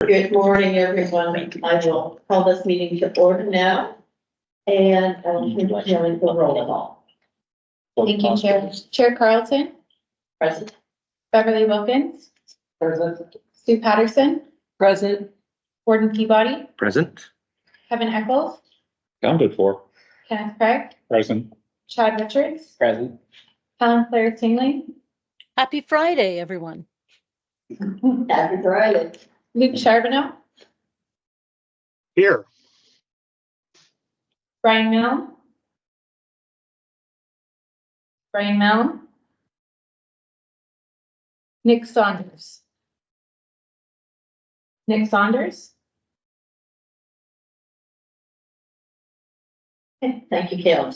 Good morning, everyone. I will call this meeting to order now. And continuing the roll call. Thank you, Chair. Chair Carlton, Present. Beverly Wilkins, Present. Sue Patterson, Present. Gordon Peabody, Present. Kevin Eccles, Counted for. Kenneth Craig, Present. Chad Richards, Present. Helen Claire Tingley, Happy Friday, everyone. Happy Friday. Luke Charbonneau, Here. Brian Milne. Brian Milne. Nick Saunders. Nick Saunders. Thank you, Caleb.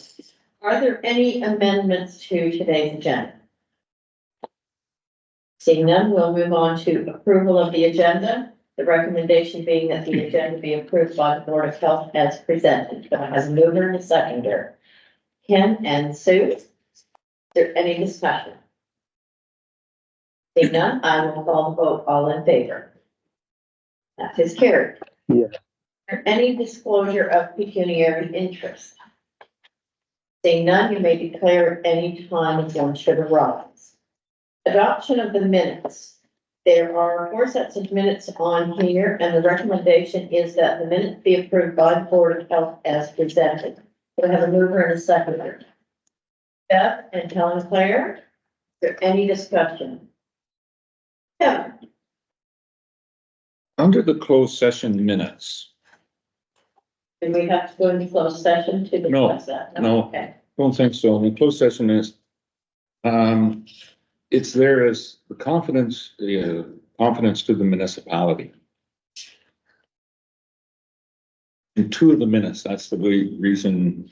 Are there any amendments to today's agenda? Seeing none, we'll move on to approval of the agenda. The recommendation being that the agenda be approved by the Board of Health as presented. As a mover and a seconder. Ken and Sue, is there any discussion? Seeing none, I will call the vote. All in favor? That is carried. Yeah. Is there any disclosure of pecuniary interest? Seeing none, you may declare at any time if one should arise. Adoption of the minutes. There are 4 sets of minutes on here, and the recommendation is that the minutes be approved by the Board of Health as presented. We have a mover and a seconder. Beth and Helen Claire, is there any discussion? Kevin? Under the closed session minutes, Do we have to go into closed session to No, discuss that? no. Okay. don't think so. In the closed session is, it's there as the confidence to the municipality. In 2 of the minutes, that's the reason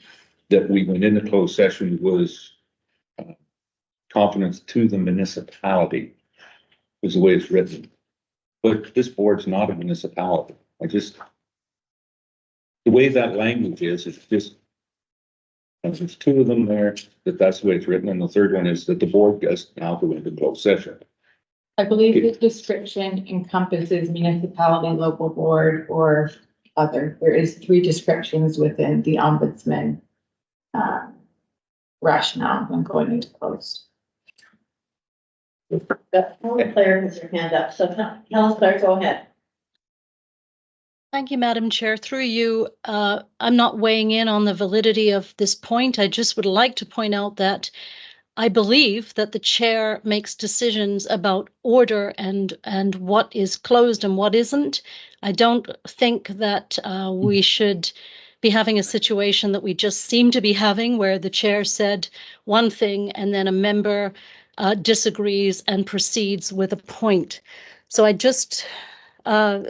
that we went into closed session was confidence to the municipality is the way it's written. But this board's not a municipality. The way that language is, it's just, there's 2 of them there, that's the way it's written, and the third one is that the board gets now go into closed session. I believe the description encompasses municipality, local board, or other. There is 3 descriptions within the ombudsman rationale when going into closed. Helen Claire has her hand up, so Helen Claire, go ahead. Thank you, Madam Chair. Through you, I'm not weighing in on the validity of this point. I just would like to point out that I believe that the chair makes decisions about order and what is closed and what isn't. I don't think that we should be having a situation that we just seem to be having where the chair said one thing and then a member disagrees and proceeds with a point. So I just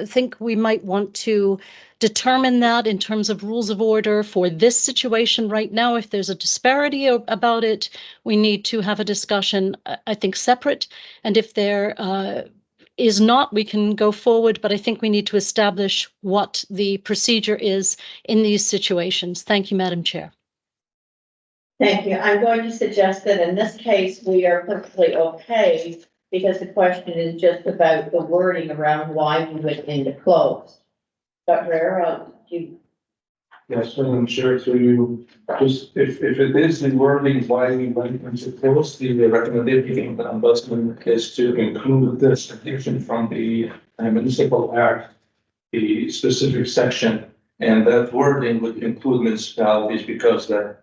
think we might want to determine that in terms of rules of order for this situation right now. If there's a disparity about it, we need to have a discussion, I think, separate. And if there is not, we can go forward, but I think we need to establish what the procedure is in these situations. Thank you, Madam Chair. Thank you. I'm going to suggest that in this case, we are perfectly okay because the question is just about the wording around why we went into close. Dr. Arrow, you, Yes, Madam Chair, so you just, if it is the wording why we went into close, the recommendation of the ombudsman is to include this section from the municipal act, the specific section, and that wording would include municipalities because that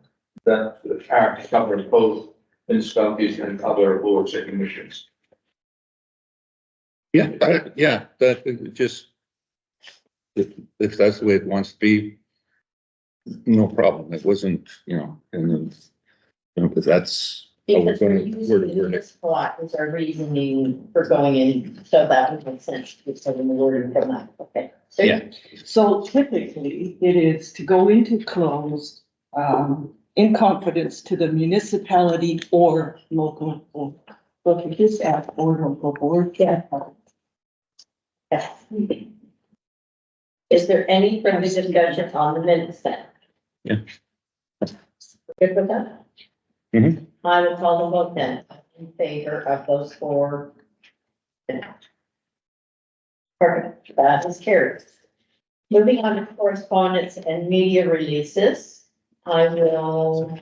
act covers both municipalities and other boards and commissions. Yeah, that just, if that's the way it wants to be, no problem. It wasn't, and then, because that's how we're because we're going to using word the it. municipal act as our reasoning for going in, so that would make sense to put some in the wording from that. Okay. So Yeah. So typically, it is to go into closed, in confidence to the municipality or local board. So if you just add or local board, Yeah. Yes. Is there any further discussion on the minutes then? Yeah. Good with that? Mhm. I will call the vote then in favor of those 4. Perfect, that is carried. Moving on to correspondence and media releases, I will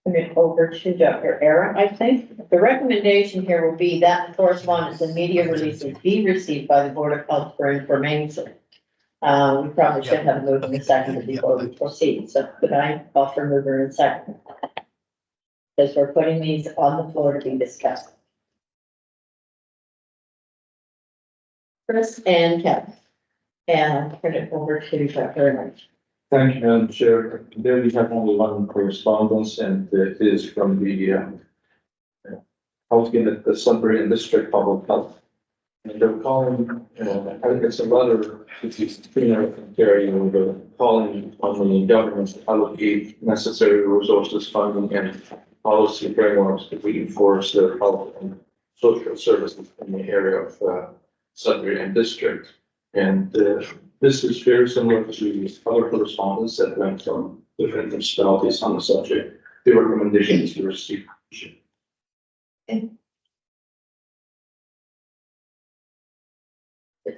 turn it over to Dr. Aaron, I think. The recommendation here will be that correspondence and media releases be received by the Board of Health for information. We probably should have a mover and a second before we proceed, so could I offer mover and second? Because we're putting these on the floor to be discussed. Chris and Kevin. And I'll turn it over to Dr. Aaron. Thank you, Madam Chair. There we have only one correspondence, and it is from the health unit, the Sudbury and District Public Health. And they're calling, I think it's a letter, calling on the government to allocate necessary resources, funding, and policy frameworks to reinforce the health and social services in the area of Sudbury and District. And this is very similar to other correspondence that went from different municipalities on the subject. The recommendation is to receive.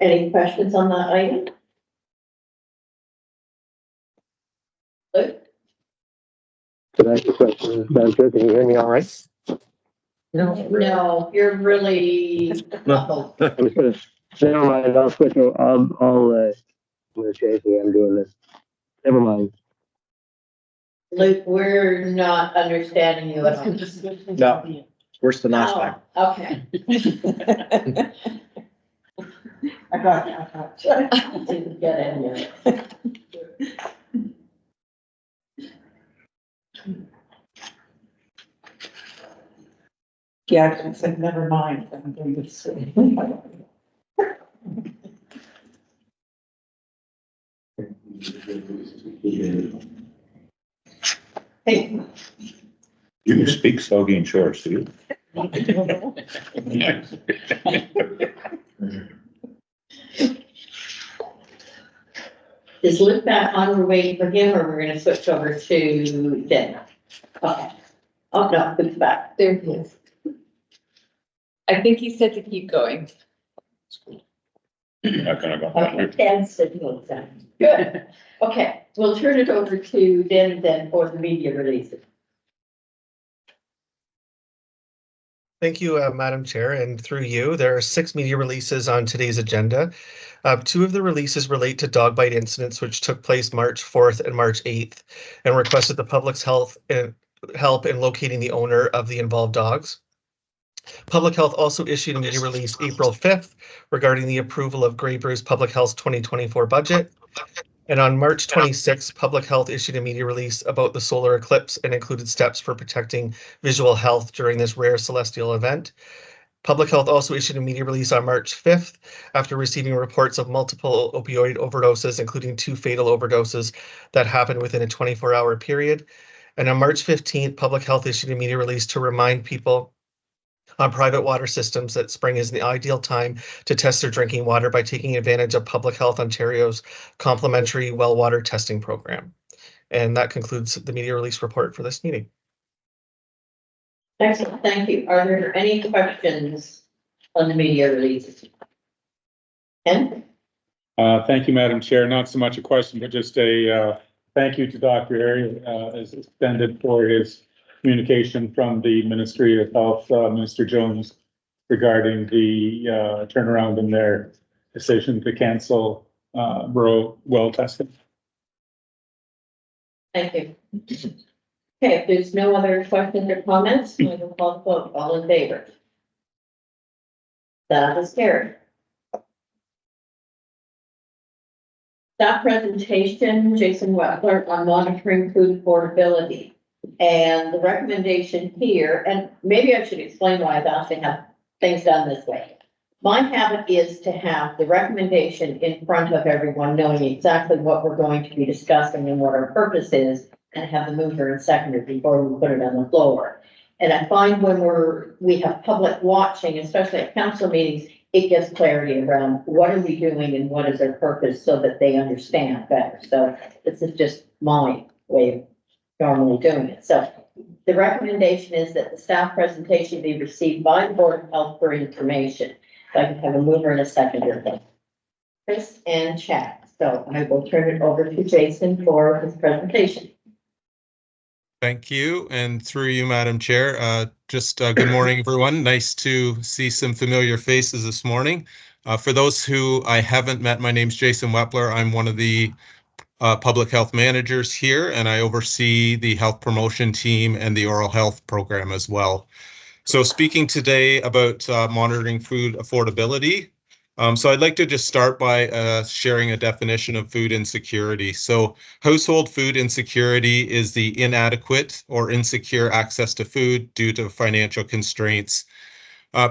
Any questions on that item? Luke? Can I ask a question, Madam Chair? Can you hear me all right? No, you're really muffled. I was gonna, never mind, I'll switch, I'm gonna change the way I'm doing this. Never mind. Luke, we're not understanding you at all. No. Worse than last time. Oh, okay. I got you. Didn't get in yet. Yeah, I said, never mind, I'm going to say. Hey, You speak Saugeen Shores, do you? is Luke back on, we're waiting for him, or we're gonna switch over to Den? Okay. Oh, no, Luke's back. There he is. I think he said to keep going. Not gonna go. Okay, Dan said no, then. Good. Okay, we'll turn it over to Den then for the media releases. Thank you, Madam Chair, and through you, there are 6 media releases on today's agenda. 2 of the releases relate to dog bite incidents which took place March 4th and March 8th and requested the public's help in locating the owner of the involved dogs. Public Health also issued a media release April 5th regarding the approval of Grey Bruce Public Health's 2024 budget. And on March 26th, Public Health issued a media release about the solar eclipse and included steps for protecting visual health during this rare celestial event. Public Health also issued a media release on March 5th after receiving reports of multiple opioid overdoses, including 2 fatal overdoses that happened within a 24-hour period. And on March 15th, Public Health issued a media release to remind people on private water systems that spring is the ideal time to test their drinking water by taking advantage of Public Health Ontario's complimentary well water testing program. And that concludes the media release report for this meeting. Excellent, thank you. Are there any questions on the media releases? Ken? Thank you, Madam Chair. Not so much a question, but just a thank you to Dr. Airy as extended for his communication from the Ministry of Health, Minister Jones, regarding the turnaround in their decision to cancel rural well testing. Thank you. Okay, if there's no other questions or comments, we will call the vote. All in favor? That is carried. Staff presentation, Jason Wetler on monitoring food affordability. And the recommendation here, and maybe I should explain why I've asked to have things done this way. My habit is to have the recommendation in front of everyone, knowing exactly what we're going to be discussing and what our purpose is, and have the mover and seconder before we put it on the floor. And I find when we have public watching, especially at council meetings, it gives clarity around what are we doing and what is our purpose so that they understand better. So this is just my way of normally doing it. So the recommendation is that the staff presentation be received by the Board of Health for information. If I can have a mover and a seconder. Chris and Chad. So I will turn it over to Jason for his presentation. Thank you, and through you, Madam Chair, good morning, everyone. Nice to see some familiar faces this morning. For those who I haven't met, my name's Jason Wepler. I'm one of the public health managers here, and I oversee the health promotion team and the oral health program as well. So speaking today about monitoring food affordability, so I'd like to just start by sharing a definition of food insecurity. So household food insecurity is the inadequate or insecure access to food due to financial constraints.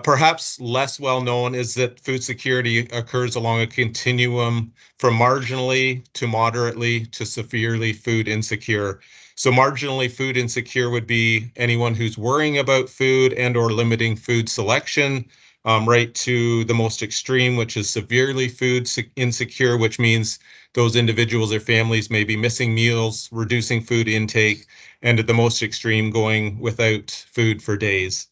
Perhaps less well known is that food security occurs along a continuum from marginally to moderately to severely food insecure. So marginally food insecure would be anyone who's worrying about food and or limiting food selection, right to the most extreme, which is severely food insecure, which means those individuals or families may be missing meals, reducing food intake, and at the most extreme going without food for days.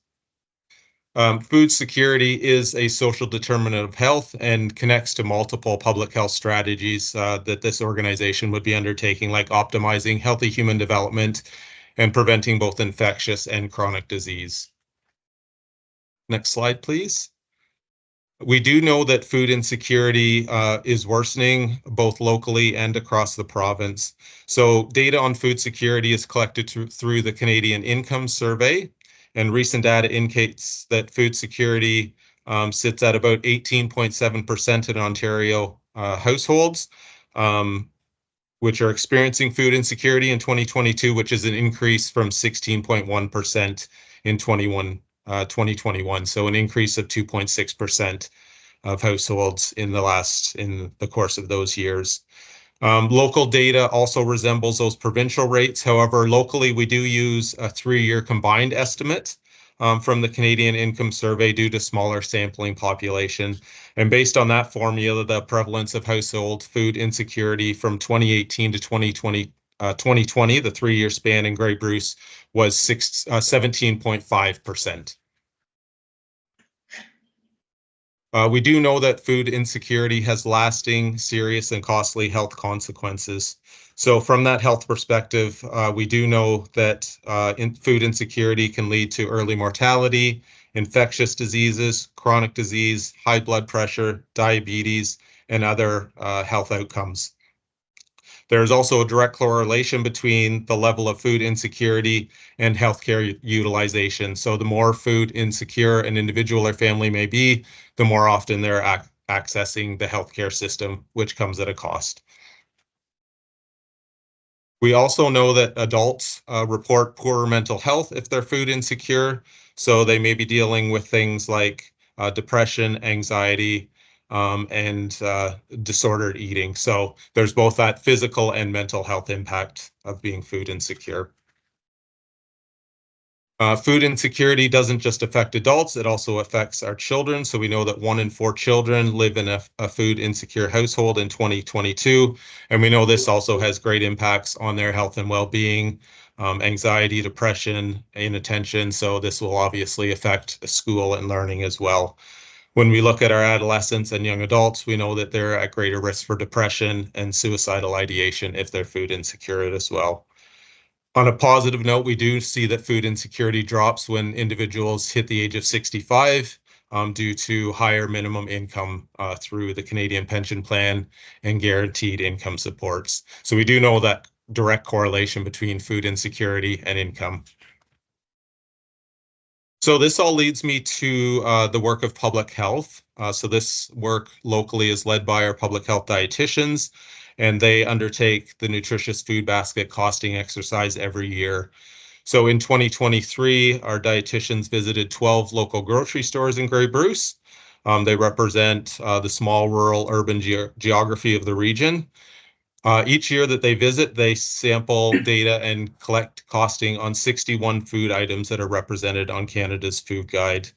Food security is a social determinant of health and connects to multiple public health strategies that this organization would be undertaking, like optimizing healthy human development and preventing both infectious and chronic disease. Next slide, please. We do know that food insecurity is worsening both locally and across the province. So data on food security is collected through the Canadian Income Survey. And recent data indicates that food security sits at about 18.7% in Ontario households, which are experiencing food insecurity in 2022, which is an increase from 16.1% in 2021. So an increase of 2.6% of households in the course of those years. Local data also resembles those provincial rates. However, locally, we do use a 3-year combined estimate from the Canadian Income Survey due to smaller sampling population. And based on that formula, the prevalence of household food insecurity from 2018 to 2020, the 3-year span in Grey Bruce was 17.5%. We do know that food insecurity has lasting, serious, and costly health consequences. So from that health perspective, we do know that food insecurity can lead to early mortality, infectious diseases, chronic disease, high blood pressure, diabetes, and other health outcomes. There's also a direct correlation between the level of food insecurity and healthcare utilization. So the more food insecure an individual or family may be, the more often they're accessing the healthcare system, which comes at a cost. We also know that adults report poorer mental health if they're food insecure. So they may be dealing with things like depression, anxiety, and disordered eating. So there's both that physical and mental health impact of being food insecure. Food insecurity doesn't just affect adults, it also affects our children. So we know that 1 in 4 children live in a food insecure household in 2022. And we know this also has great impacts on their health and well-being, anxiety, depression, inattention. So this will obviously affect school and learning as well. When we look at our adolescents and young adults, we know that they're at greater risk for depression and suicidal ideation if they're food insecure as well. On a positive note, we do see that food insecurity drops when individuals hit the age of 65 due to higher minimum income through the Canadian Pension Plan and guaranteed income supports. So we do know that direct correlation between food insecurity and income. So this all leads me to the work of public health. So this work locally is led by our public health dietitians, and they undertake the nutritious food basket costing exercise every year. So in 2023, our dietitians visited 12 local grocery stores in Grey Bruce. They represent the small rural urban geography of the region. Each year that they visit, they sample data and collect costing on 61 food items that are represented on Canada's Food Guide.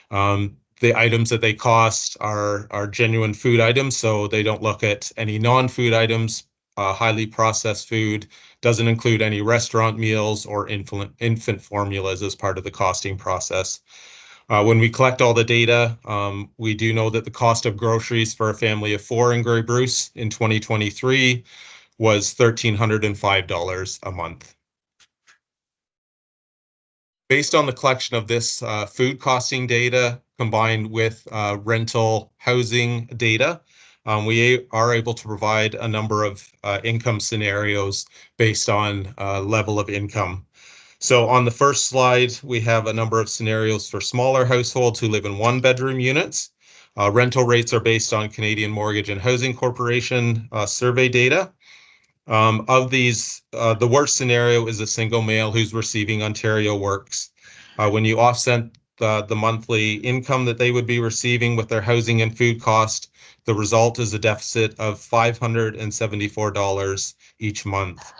The items that they cost are genuine food items, so they don't look at any non-food items. Highly processed food doesn't include any restaurant meals or infant formulas as part of the costing process. When we collect all the data, we do know that the cost of groceries for a family of 4 in Grey Bruce in 2023 was $1,305 a month. Based on the collection of this food costing data combined with rental housing data, we are able to provide a number of income scenarios based on level of income. So on the first slide, we have a number of scenarios for smaller households who live in 1-bedroom units. Rental rates are based on Canadian Mortgage and Housing Corporation survey data. Of these, the worst scenario is a single male who's receiving Ontario Works. When you offset the monthly income that they would be receiving with their housing and food cost, the result is a deficit of $574 each month.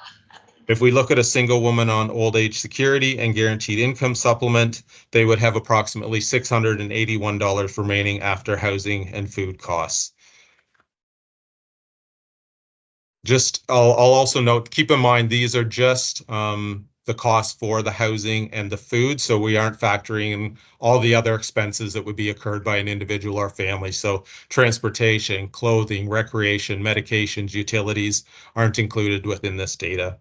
If we look at a single woman on old age security and guaranteed income supplement, they would have approximately $681 remaining after housing and food costs. I'll also note, keep in mind, these are just the cost for the housing and the food. So we aren't factoring in all the other expenses that would be incurred by an individual or family. So transportation, clothing, recreation, medications, utilities aren't included within this data.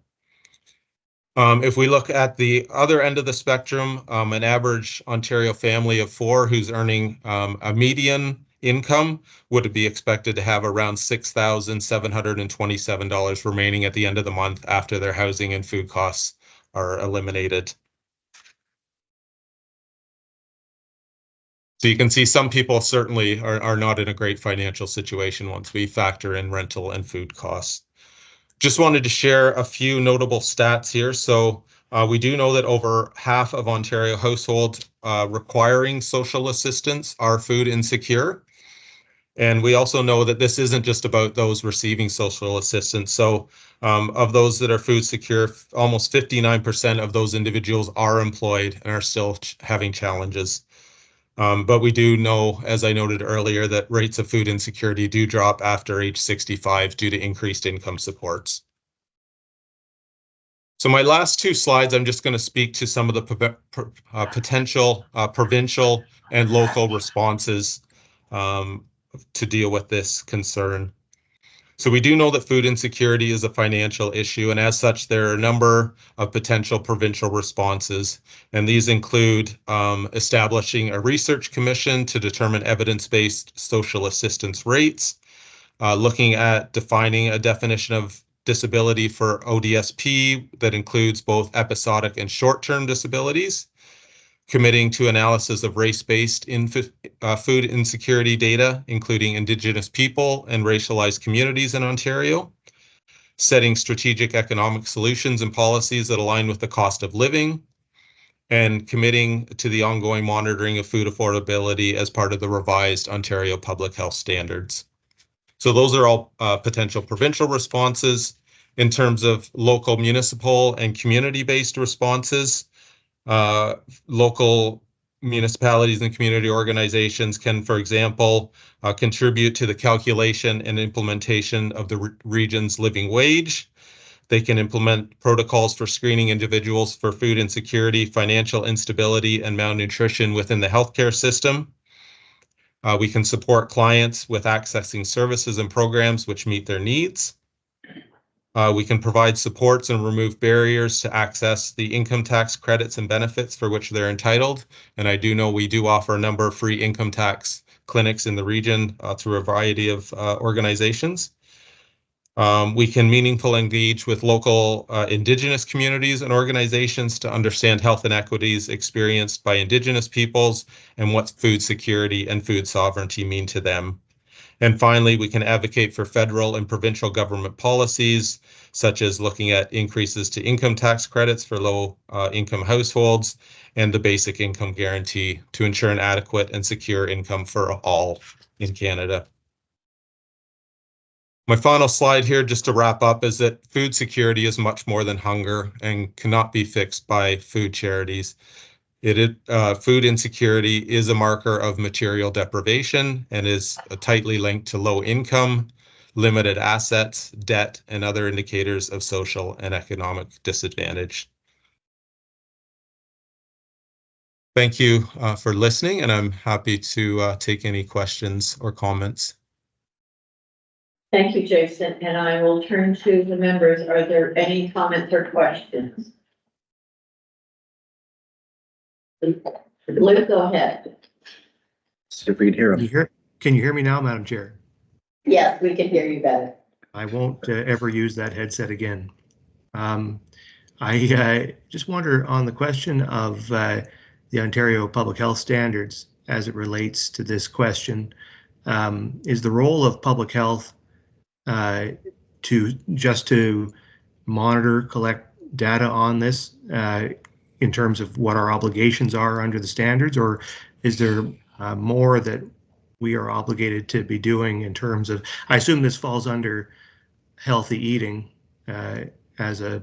If we look at the other end of the spectrum, an average Ontario family of 4 who's earning a median income would be expected to have around $6,727 remaining at the end of the month after their housing and food costs are eliminated. So you can see some people certainly are not in a great financial situation once we factor in rental and food costs. Just wanted to share a few notable stats here. So we do know that over half of Ontario households requiring social assistance are food insecure. And we also know that this isn't just about those receiving social assistance. So of those that are food secure, almost 59% of those individuals are employed and are still having challenges. But we do know, as I noted earlier, that rates of food insecurity do drop after age 65 due to increased income supports. So my last 2 slides, I'm just going to speak to some of the potential provincial and local responses to deal with this concern. So we do know that food insecurity is a financial issue, and as such, there are a number of potential provincial responses, and these include establishing a research commission to determine evidence-based social assistance rates, looking at defining a definition of disability for ODSP that includes both episodic and short-term disabilities, committing to analysis of race-based food insecurity data, including Indigenous people and racialized communities in Ontario, setting strategic economic solutions and policies that align with the cost of living, and committing to the ongoing monitoring of food affordability as part of the revised Ontario Public Health Standards. So those are all potential provincial responses. In terms of local, municipal, and community-based responses, local municipalities and community organizations can, for example, contribute to the calculation and implementation of the region's living wage. They can implement protocols for screening individuals for food insecurity, financial instability, and malnutrition within the healthcare system. We can support clients with accessing services and programs which meet their needs. We can provide supports and remove barriers to access the income tax credits and benefits for which they're entitled. And I do know we do offer a number of free income tax clinics in the region through a variety of organizations. We can meaningfully engage with local Indigenous communities and organizations to understand health inequities experienced by Indigenous peoples and what food security and food sovereignty mean to them. And finally, we can advocate for federal and provincial government policies, such as looking at increases to income tax credits for low income households and the basic income guarantee to ensure an adequate and secure income for all in Canada. My final slide here, just to wrap up, is that food security is much more than hunger and cannot be fixed by food charities. Food insecurity is a marker of material deprivation and is tightly linked to low income, limited assets, debt, and other indicators of social and economic disadvantage. Thank you for listening, and I'm happy to take any questions or comments. Thank you, Jason, and I will turn to the members. Are there any comments or questions? Luke, go ahead. See if we can hear him. Can you hear me now, Madam Chair? Yes, we can hear you better. I won't ever use that headset again. I just wonder on the question of the Ontario Public Health Standards as it relates to this question, is the role of public health to monitor, collect data on this in terms of what our obligations are under the standards, or is there more that we are obligated to be doing in terms of, I assume this falls under healthy eating so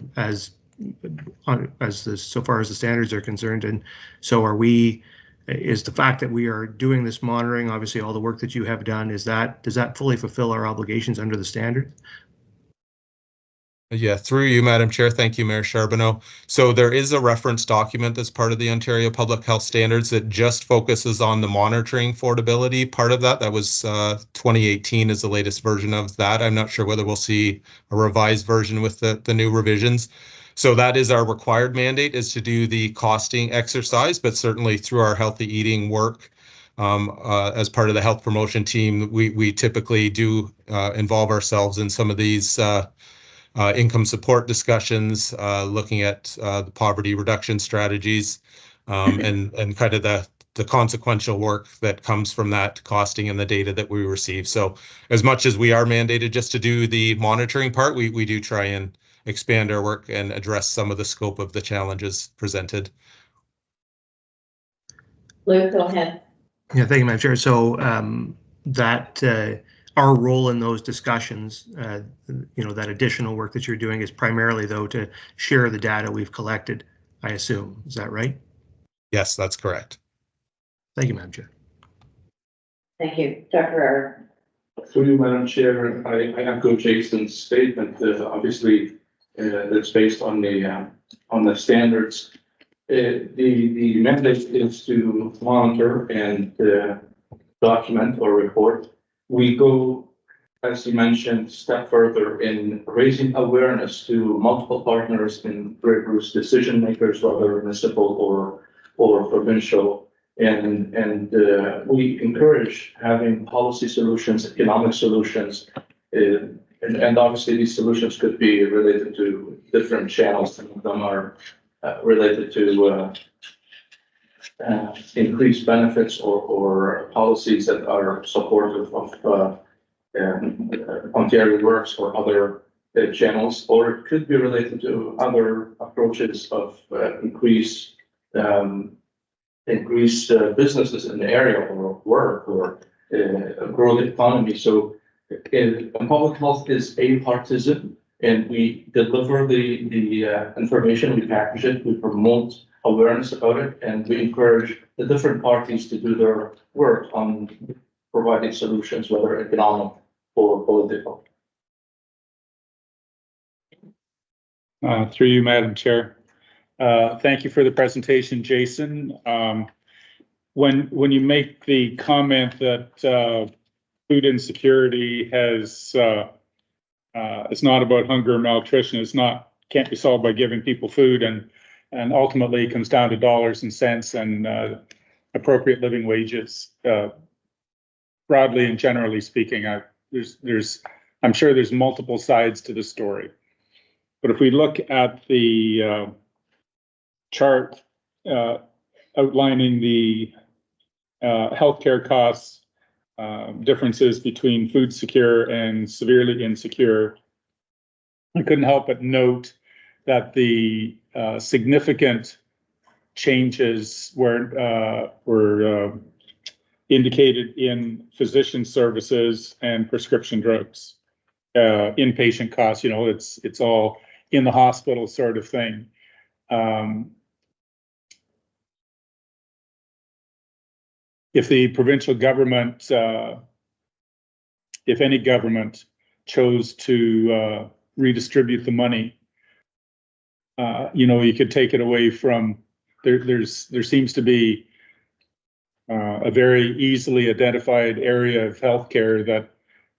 far as the standards are concerned, and so are we. Is the fact that we are doing this monitoring, obviously all the work that you have done, does that fully fulfill our obligations under the standard? Yeah, through you, Madam Chair. Thank you, Mayor Charbonneau. So there is a reference document that's part of the Ontario Public Health Standards that just focuses on the monitoring affordability part of that. That was 2018 is the latest version of that. I'm not sure whether we'll see a revised version with the new revisions. So that is our required mandate, is to do the costing exercise, but certainly through our healthy eating work, as part of the health promotion team, we typically do involve ourselves in some of these income support discussions, looking at the poverty reduction strategies, and kind of the consequential work that comes from that costing and the data that we receive. So as much as we are mandated just to do the monitoring part, we do try and expand our work and address some of the scope of the challenges presented. Luke, go ahead. Yeah, thank you, Madam Chair. So our role in those discussions, that additional work that you're doing is primarily, though, to share the data we've collected, I assume. Is that right? Yes, that's correct. Thank you, Madam Chair. Thank you. Dr. Aaron. Through you, Madam Chair, I echo Jason's statement. Obviously, that's based on the standards. The mandate is to monitor and document or report. We go, as you mentioned, step further in raising awareness to multiple partners in Grey Bruce decision makers, whether municipal or provincial, and we encourage having policy solutions, economic solutions, and obviously these solutions could be related to different channels. Some of them are related to increased benefits or policies that are supportive of Ontario Works or other channels, or it could be related to other approaches of increased businesses in the area or work or grow the economy. So public health is a partisan, and we deliver the information, we package it, we promote awareness about it, and we encourage the different parties to do their work on providing solutions, whether economic or political. Through you, Madam Chair. Thank you for the presentation, Jason. When you make the comment that food insecurity has it's not about hunger or malnutrition, can't be solved by giving people food, and ultimately it comes down to dollars and cents and appropriate living wages. Broadly and generally speaking, I'm sure there's multiple sides to the story. But if we look at the chart outlining the healthcare costs, differences between food secure and severely insecure, I couldn't help but note that the significant changes were indicated in physician services and prescription drugs, inpatient costs. It's all in the hospital sort of thing. If the provincial government, if any government chose to redistribute the money, you could take it away from there seems to be a very easily identified area of healthcare that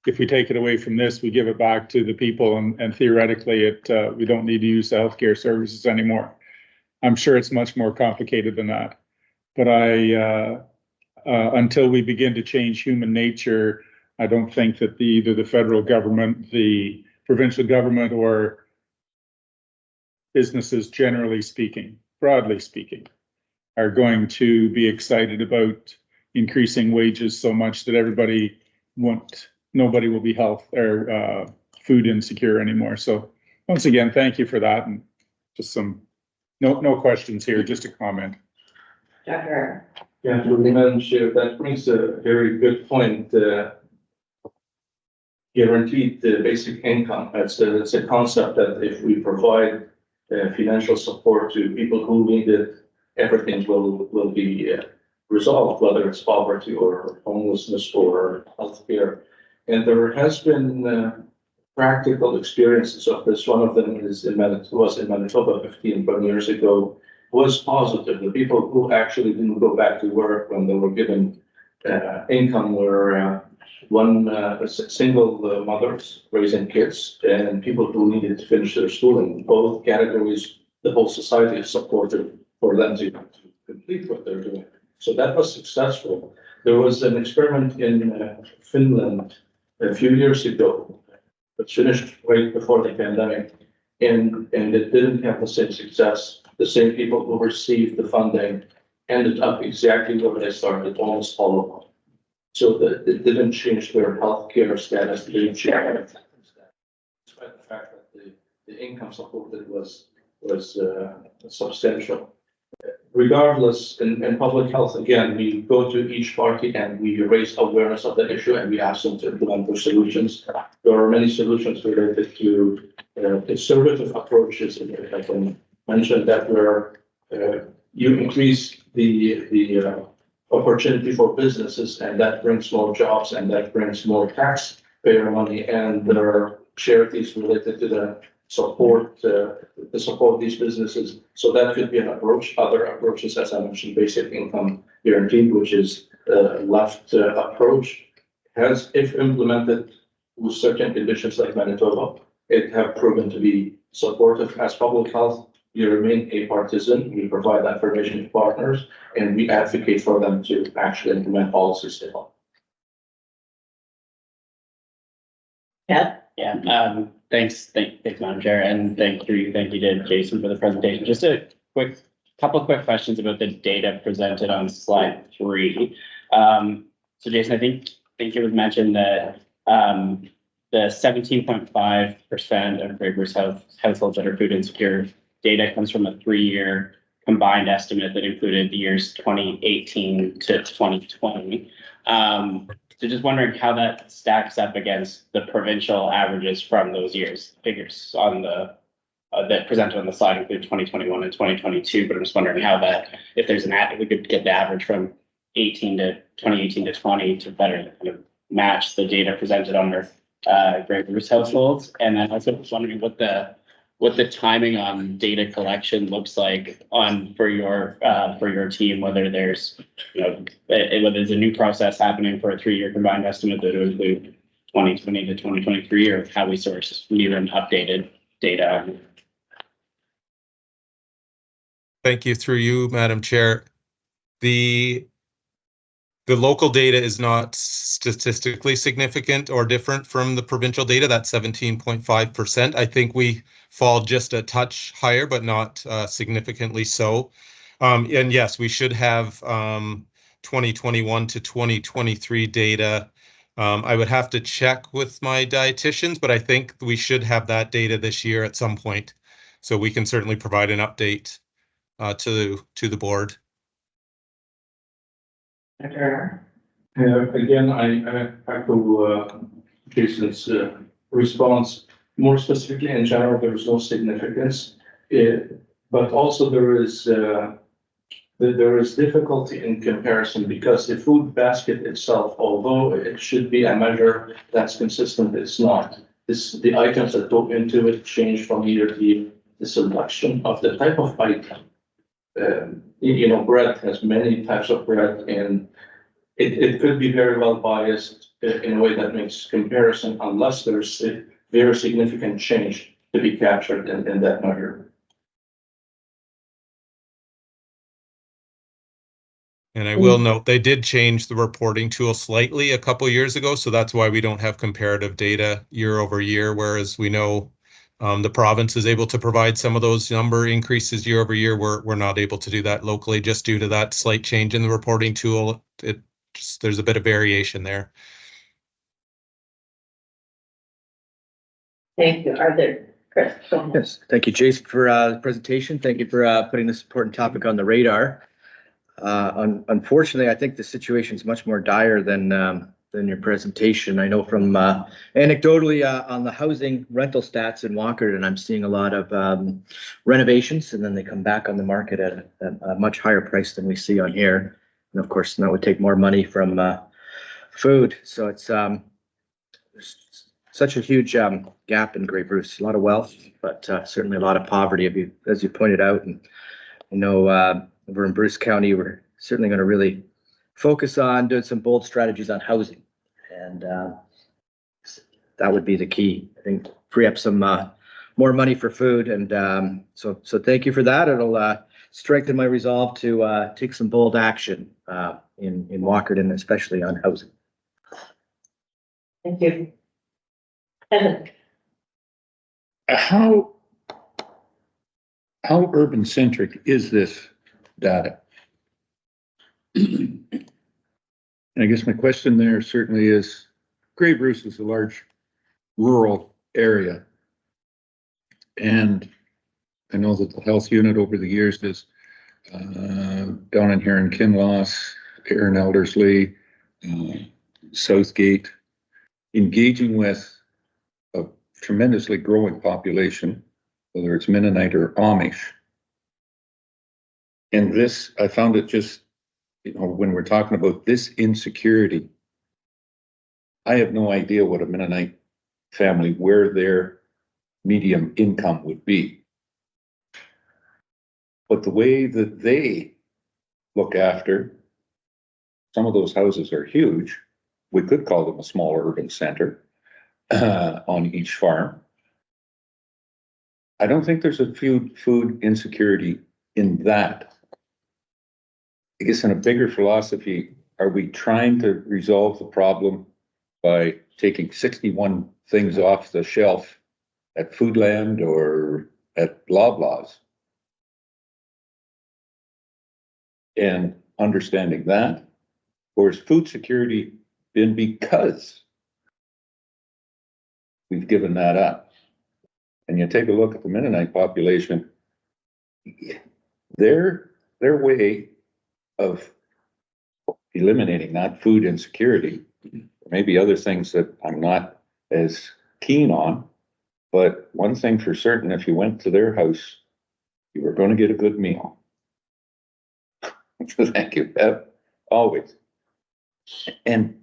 if we take it away from this, we give it back to the people, and theoretically we don't need to use the healthcare services anymore. I'm sure it's much more complicated than that. But until we begin to change human nature, I don't think that either the federal government, the provincial government, or businesses generally speaking, broadly speaking, are going to be excited about increasing wages so much that nobody will be health or food insecure anymore. So once again, thank you for that. And just no questions here, just a comment. Dr. Yeah, Madam Chair, that brings a very good point. Guaranteed basic income. It's a concept that if we provide financial support to people who need it, everything will be resolved, whether it's poverty or homelessness or healthcare. And there has been practical experiences of this. One of them was in Manitoba 20 years ago, was positive. The people who actually didn't go back to work when they were given income were single mothers raising kids and people who needed to finish their schooling. Both categories, the whole society is supported for them to complete what they're doing. So that was successful. There was an experiment in Finland a few years ago, but finished right before the pandemic, and it didn't have the same success. The same people who received the funding ended up exactly where they started, almost all of them. So that it didn't change their healthcare status, it didn't change their status, despite the fact that the income supported was substantial. Regardless, in public health, again, we go to each party and we raise awareness of the issue and we ask them to implement their solutions. There are many solutions related to conservative approaches. If I can mention that, where you increase the opportunity for businesses, and that brings more jobs and that brings more taxpayer money, and there are charities related to the support these businesses. So that could be an approach. Other approaches, as I mentioned, basic income guaranteed, which is left approach, has, if implemented with certain conditions like Manitoba, it have proven to be supportive. As public health, we remain a partisan. We provide information to partners and we advocate for them to actually implement policies to help. Yeah. Yeah, thanks, Madam Chair, and thank you to Jason for the presentation. Just a couple quick questions about the data presented on slide 3. So Jason, I think it was mentioned that the 17.5% of Grey Bruce households that are food insecure data comes from a 3-year combined estimate that included the years 2018 to 2020. So just wondering how that stacks up against the provincial averages from those years. Figures on the that presented on the slide include 2021 and 2022, but I'm just wondering how that, if there's we could get the average from 2018 to 20 to better kind of match the data presented on our Grey Bruce households. And then also just wondering what the timing on data collection looks like for your team, whether there's whether there's a new process happening for a 3-year combined estimate that would include 2020 to 2023, or how we source new and updated data. Thank you. Through you, Madam Chair. The local data is not statistically significant or different from the provincial data. That's 17.5%. I think we fall just a touch higher, but not significantly so. And yes, we should have 2021 to 2023 data. I would have to check with my dietitians, but I think we should have that data this year at some point. So we can certainly provide an update to the board. Again, I echo Jason's response. More specifically, in general, there is no significance, but also there is difficulty in comparison, because the food basket itself, although it should be a measure that's consistent, it's not. The items that go into it change from year to year. The selection of the type of item bread has many types of bread, and it could be very well biased in a way that makes comparison unless there's a very significant change to be captured in that measure. And I will note, they did change the reporting tool slightly a couple years ago, so that's why we don't have comparative data year over year, whereas we know the province is able to provide some of those number increases year over year. We're not able to do that locally just due to that slight change in the reporting tool. There's a bit of variation there. Thank you. Are there, Chris? Yes, thank you, Jason, for the presentation. Thank you for putting this important topic on the radar. Unfortunately, I think the situation is much more dire than your presentation. I know from anecdotally on the housing rental stats in Walkerton, I'm seeing a lot of renovations, and then they come back on the market at a much higher price than we see on here. And of course, that would take more money from food. So it's there's such a huge gap in Grey Bruce. A lot of wealth, but certainly a lot of poverty, as you pointed out. And I know over in Bruce County, we're certainly going to really focus on doing some bold strategies on housing, and that would be the key. I think free up some more money for food, and so thank you for that. It'll strengthen my resolve to take some bold action in Walkerton, especially on housing. Thank you. Evan. How urban centric is this data? And I guess my question there certainly is, Grey Bruce is a large rural area. And I know that the health unit over the years is down in here in Kinloss, here in Elderslie, Southgate, engaging with a tremendously growing population, whether it's Mennonite or Amish. And this, I found it just, when we're talking about this insecurity, I have no idea what a Mennonite family, where their medium income would be. But the way that they look after, some of those houses are huge. We could call them a small urban center on each farm. I don't think there's a food insecurity in that. I guess in a bigger philosophy, are we trying to resolve the problem by taking 61 things off the shelf at Foodland or at Loblaws? And understanding that, or is food security been because we've given that up? And you take a look at the Mennonite population, their way of eliminating that food insecurity, maybe other things that I'm not as keen on, but one thing for certain, if you went to their house, you were going to get a good meal. Thank you, Bev, always. And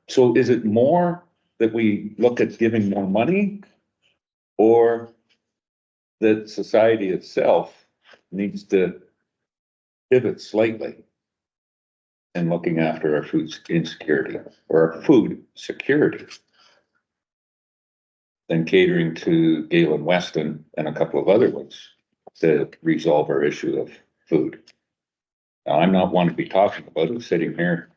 so is it more that we look at giving more money, or that society itself needs to pivot slightly in looking after our food insecurity or our food security, than catering to Galen Weston and a couple of other ones to resolve our issue of food? Now, I'm not one to be talking about it, sitting here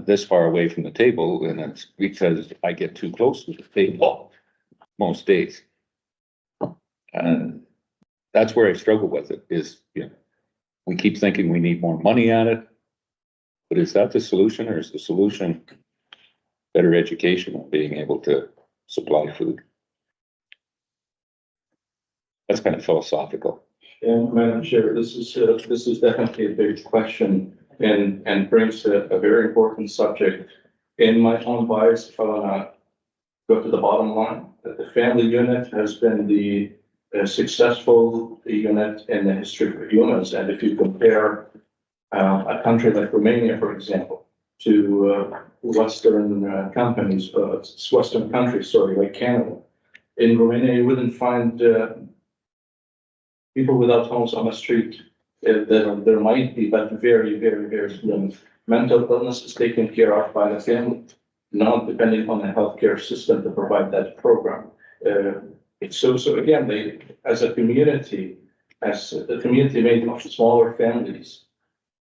this far away from the table, and it's because I get too close to the table most days. And that's where I struggle with it, is, we keep thinking we need more money at it, but is that the solution, or is the solution better education and being able to supply food? That's kind of philosophical. And Madam Chair, this is definitely a big question, and brings a very important subject. In my own bias, if I want to go to the bottom line, that the family unit has been the successful unit in the history of humans. And if you compare a country like Romania, for example, to Western countries, like Canada, in Romania, you wouldn't find people without homes on the street. There might be, but very, very, very slim. Mental illness is taken care of by the family, not depending on the healthcare system to provide that program. So again, they, as a community, as a community made of smaller families,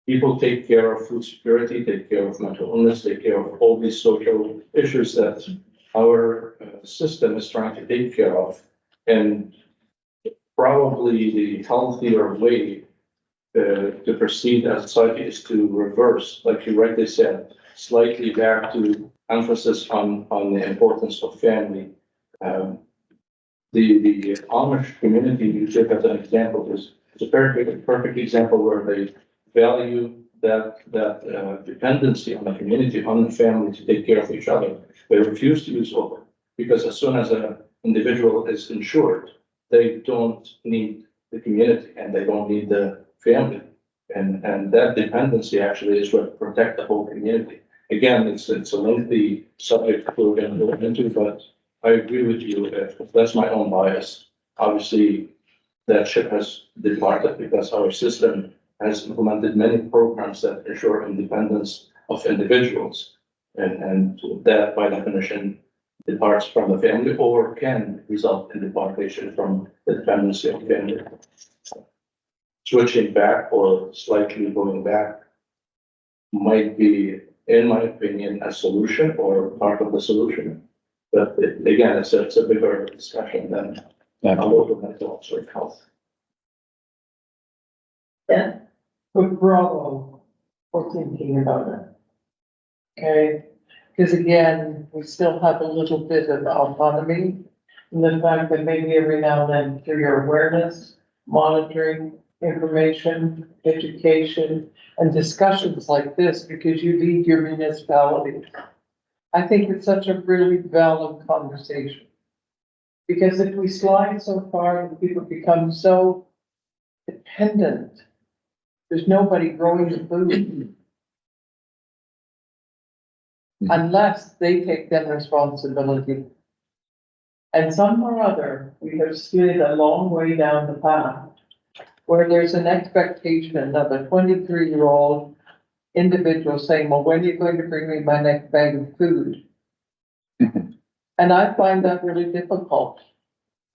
people take care of food security, take care of mental illness, take care of all these social issues that our system is trying to take care of. And probably the healthier way to proceed as a society is to reverse, like you rightly said, slightly back to emphasis on the importance of family. The Amish community you took as an example is a perfect example where they value that dependency on the community, on the family to take care of each other. They refuse to use Uber because as soon as an individual is insured, they don't need the community and they don't need the family. And that dependency actually is what protect the whole community. Again, it's a lengthy subject we're going to go into, but I agree with you. If that's my own bias, obviously that ship has departed because our system has implemented many programs that ensure independence of individuals. And that by definition departs from the family or can result in deportation from the dependency of family. Switching back or slightly going back might be, in my opinion, a solution or part of the solution. But again, it's a bigger discussion than a local mental health. Yeah. But bravo for thinking about it. Okay, because again, we still have a little bit of autonomy in the fact that maybe every now and then through your awareness, monitoring, information, education, and discussions like this, because you lead your municipality. I think it's such a really valid conversation. Because if we slide so far and people become so dependent, there's nobody growing the food. Unless they take that responsibility. And some or other, we have slid a long way down the path where there's an expectation of a 23-year-old individual saying, well, when are you going to bring me my next bag of food? And I find that really difficult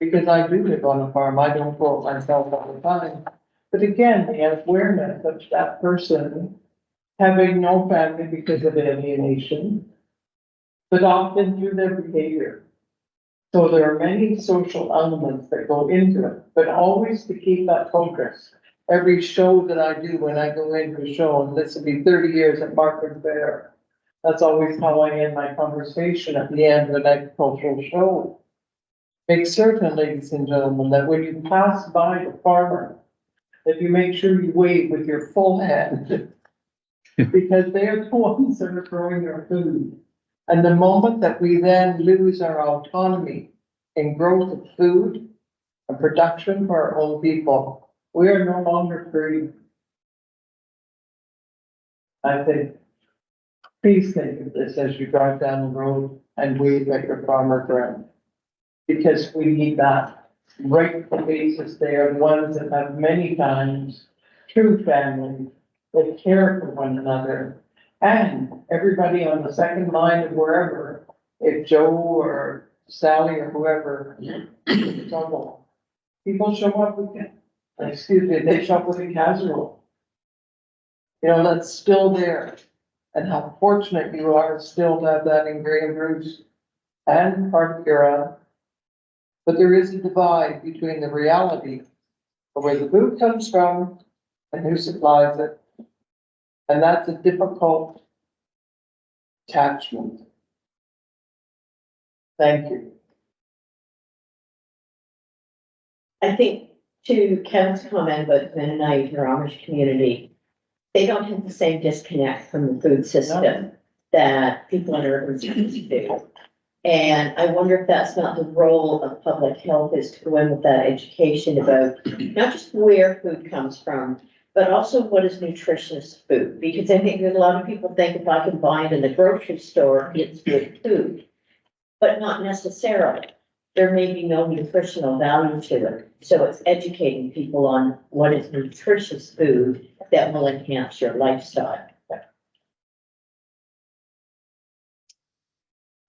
because I do live on a farm. I don't grow it myself all the time. But again, the awareness of that person having no family because of alienation, but often through their behavior. So there are many social elements that go into it, but always to keep that focus. Every show that I do when I go into a show, and this will be 30 years at Market Fair, that's always how I end my conversation at the end of an agricultural show. Make certain, ladies and gentlemen, that when you pass by the farmer, that you make sure you wave with your full hand. Because they're the ones that are growing our food. And the moment that we then lose our autonomy in growth of food and production for our own people, we are no longer free. I think, please think of this as you drive down the road and wave at your farmer friend. Because we need that right from basis. They are the ones that have many times true families that care for one another. And everybody on the second line of wherever, if Joe or Sally or whoever, trouble, people show up with, they show up with a casserole. You know, that's still there. And how fortunate you are still to have that in Grey and Bruce and Park Huron. But there is a divide between the reality of where the food comes from and who supplies it. And that's a difficult attachment. Thank you. I think to Ken's comment about Mennonite or Amish community, they don't have the same disconnect from the food system that people in urban cities do. And I wonder if that's not the role of public health, is to go in with that education about not just where food comes from, but also what is nutritious food. Because I think that a lot of people think if I can buy it in the grocery store, it's good food, but not necessarily. there may be no nutritional value to it. So it's educating people on what is nutritious food that will enhance your lifestyle.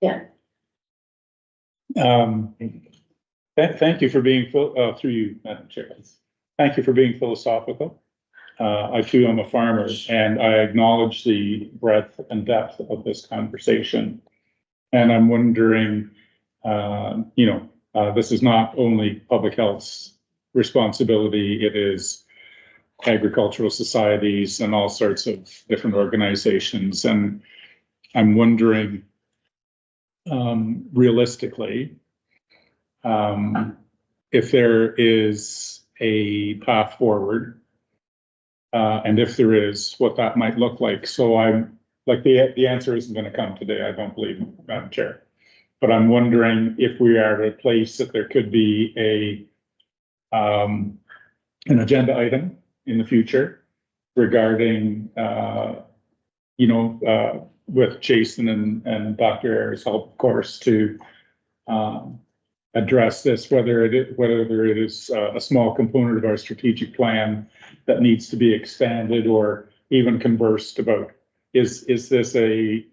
Yeah. Thank you for being, through you, Madam Chair. Thank you for being philosophical. I too am a farmer, and I acknowledge the breadth and depth of this conversation. And I'm wondering, this is not only public health's responsibility, it is agricultural societies and all sorts of different organizations. And I'm wondering, realistically, if there is a path forward, and if there is, what that might look like. So I'm like, the answer isn't going to come today, I don't believe, Madam Chair. But I'm wondering if we are at a place that there could be an agenda item in the future regarding, with Jason and Dr. Ayers' help, of course, to address this, whether there is a small component of our strategic plan that needs to be expanded or even conversed about. Is this a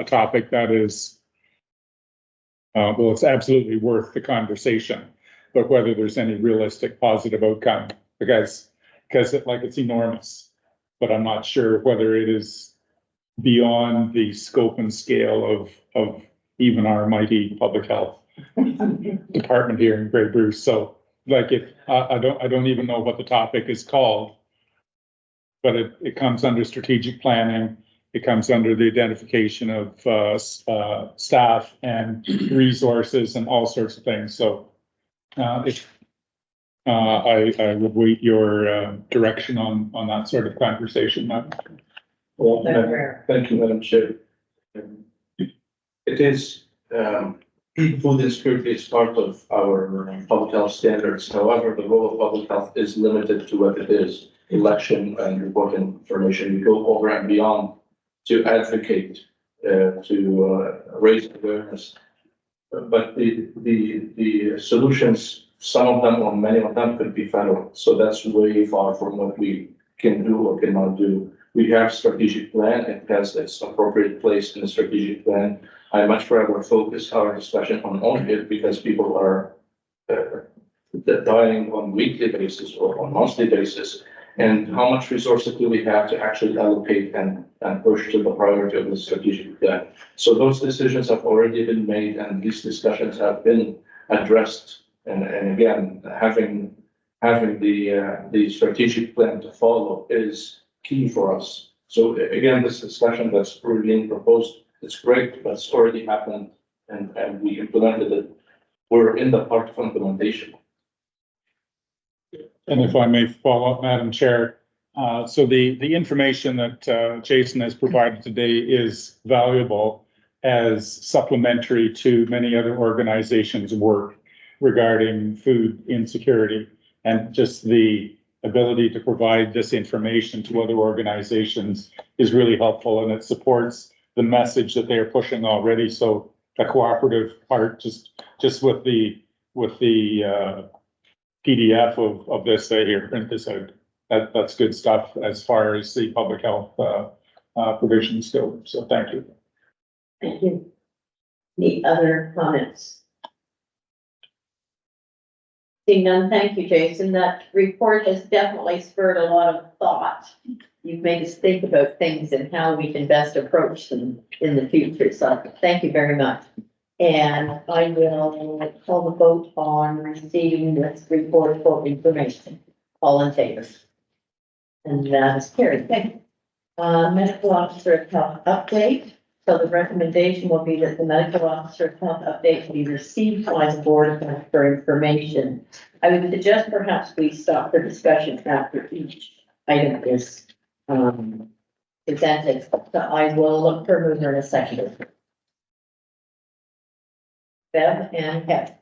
topic that is, it's absolutely worth the conversation, but whether there's any realistic positive outcome, because it's enormous, but I'm not sure whether it is beyond the scope and scale of even our mighty public health department here in Grey Bruce. So I don't even know what the topic is called, but it comes under strategic planning. It comes under the identification of staff and resources and all sorts of things. So I would wait your direction on that sort of conversation. Well, thank you, Madam Chair. It is, food insecurity is part of our public health standards. However, the role of public health is limited to what it is, election and reporting information. We go over and beyond to advocate, to raise awareness. But the solutions, some of them or many of them could be federal. So that's way far from what we can do or cannot do. We have strategic plan. It has its appropriate place in the strategic plan. I much rather focus our discussion on it because people are dying on a weekly basis or on monthly basis. And how much resources do we have to actually allocate and push to the priority of the strategic plan? So those decisions have already been made and these discussions have been addressed. And again, having the strategic plan to follow is key for us. So again, this discussion that's being proposed, it's great, but it's already happened and we implemented it. We're in the part of implementation. And if I may follow up, Madam Chair, so the information that Jason has provided today is valuable as supplementary to many other organizations' work regarding food insecurity, and just the ability to provide this information to other organizations is really helpful, and it supports the message that they are pushing already. So a cooperative part, just with the PDF of this, here, print this out. That's good stuff as far as the public health provisions go. So thank you. Thank you. Any other comments? Seeing none, thank you, Jason. That report has definitely spurred a lot of thought. You've made us think about things and how we can best approach them in the future. So thank you very much. And I will call the vote on receiving this report for information. All in favor? And that is carried. Thank you. Medical officer of health update. So the recommendation will be that the medical officer of health update be received by the board of health for information. I would suggest perhaps we stop the discussion after each item is presented. So I will look for a mover in a second. Bev and Kev.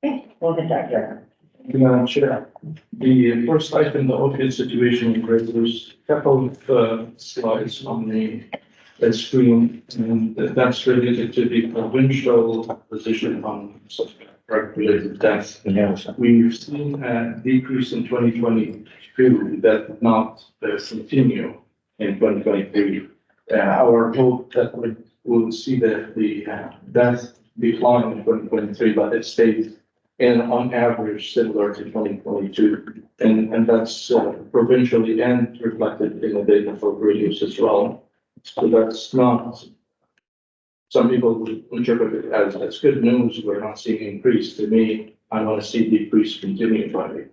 Okay, we'll get Dr. Madam Chair, the first item, the opioid situation in Grey Bruce, a couple of slides on the screen, and that's related to the provincial position on drug-related deaths. Yes. We've seen a decrease in 2022 that did not continue in 2023. Our hope that we'll see the death decline in 2023, but it stayed in on average similar to 2022. And that's provincially and reflected in the data for British as well. So that's not, some people would interpret it as good news. We're not seeing increase. To me, I want to see decrease continue by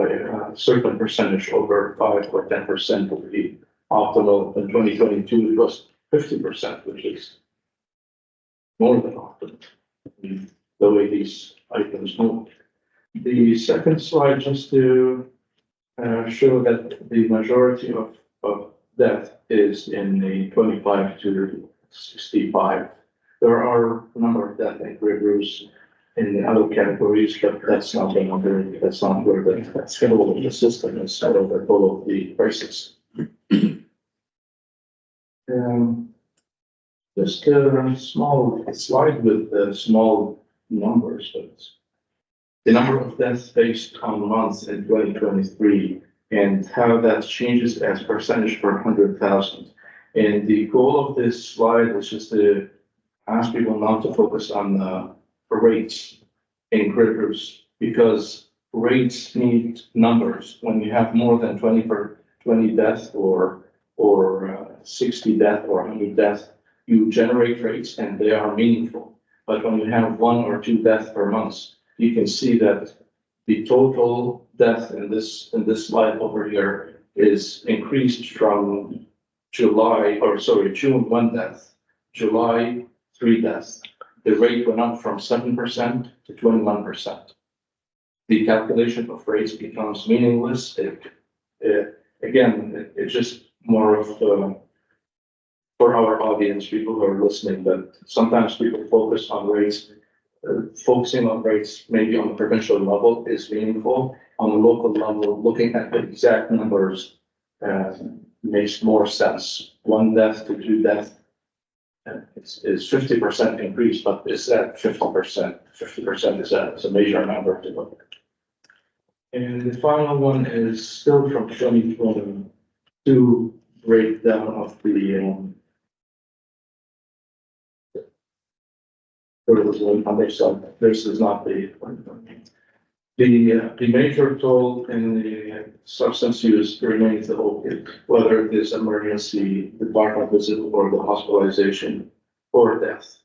a certain percentage over 5 or 10% would be optimal. In 2022, it was 50%, which is more than optimal, the way these items move. The second slide, just to show that the majority of death is in the 25 to 65. There are a number of death in Bruce in the other categories, but that's not the number, that's not where the scale of the system is, so they're below the crisis. Just a small slide with small numbers, but the number of deaths based on months in 2023 and how that changes as percentage per 100,000. And the goal of this slide is just to ask people not to focus on the rates in critters, because rates need numbers. When you have more than 20 deaths or 60 deaths or 100 deaths, you generate rates and they are meaningful. But when you have 1 or 2 deaths per month, you can see that the total death in this slide over here is increased from June 1 death, July 3 deaths. The rate went up from 7% to 21%. The calculation of rates becomes meaningless. It's just more of for our audience, people who are listening, that sometimes people focus on rates. Focusing on rates, maybe on the provincial level, is meaningful. On the local level, looking at the exact numbers makes more sense. 1 death to 2 deaths is 50% increase, but is that 50%? 50% is a major number to look at. And the final one is still from 2022 breakdown of the this is not the major toll in the substance use remains the opiate, whether it is emergency, the doctor visit, or the hospitalization or death.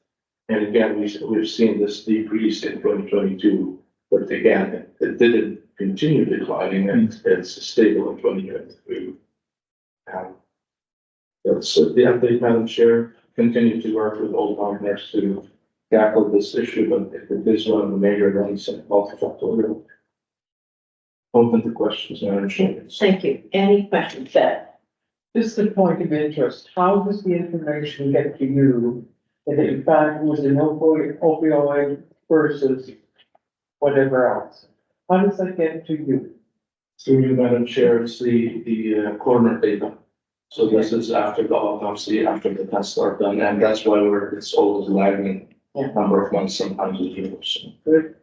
And again, we've seen this decrease in 2022, but again, it didn't continue declining, and it's stable in 2023. That's the update, Madam Chair. Continue to work with all partners to tackle this issue, but it is one of the major ones in multifactorial. Open to questions, Madam Chair. Thank you. Any questions, Beth? Just a point of interest, how does the information get to you that in fact was an opioid versus whatever else? How does that get to you? Through you, Madam Chair, it's the coroner data. So this is after the autopsy, after the tests are done, and that's why it's always lagging a number of months, sometimes years. Good.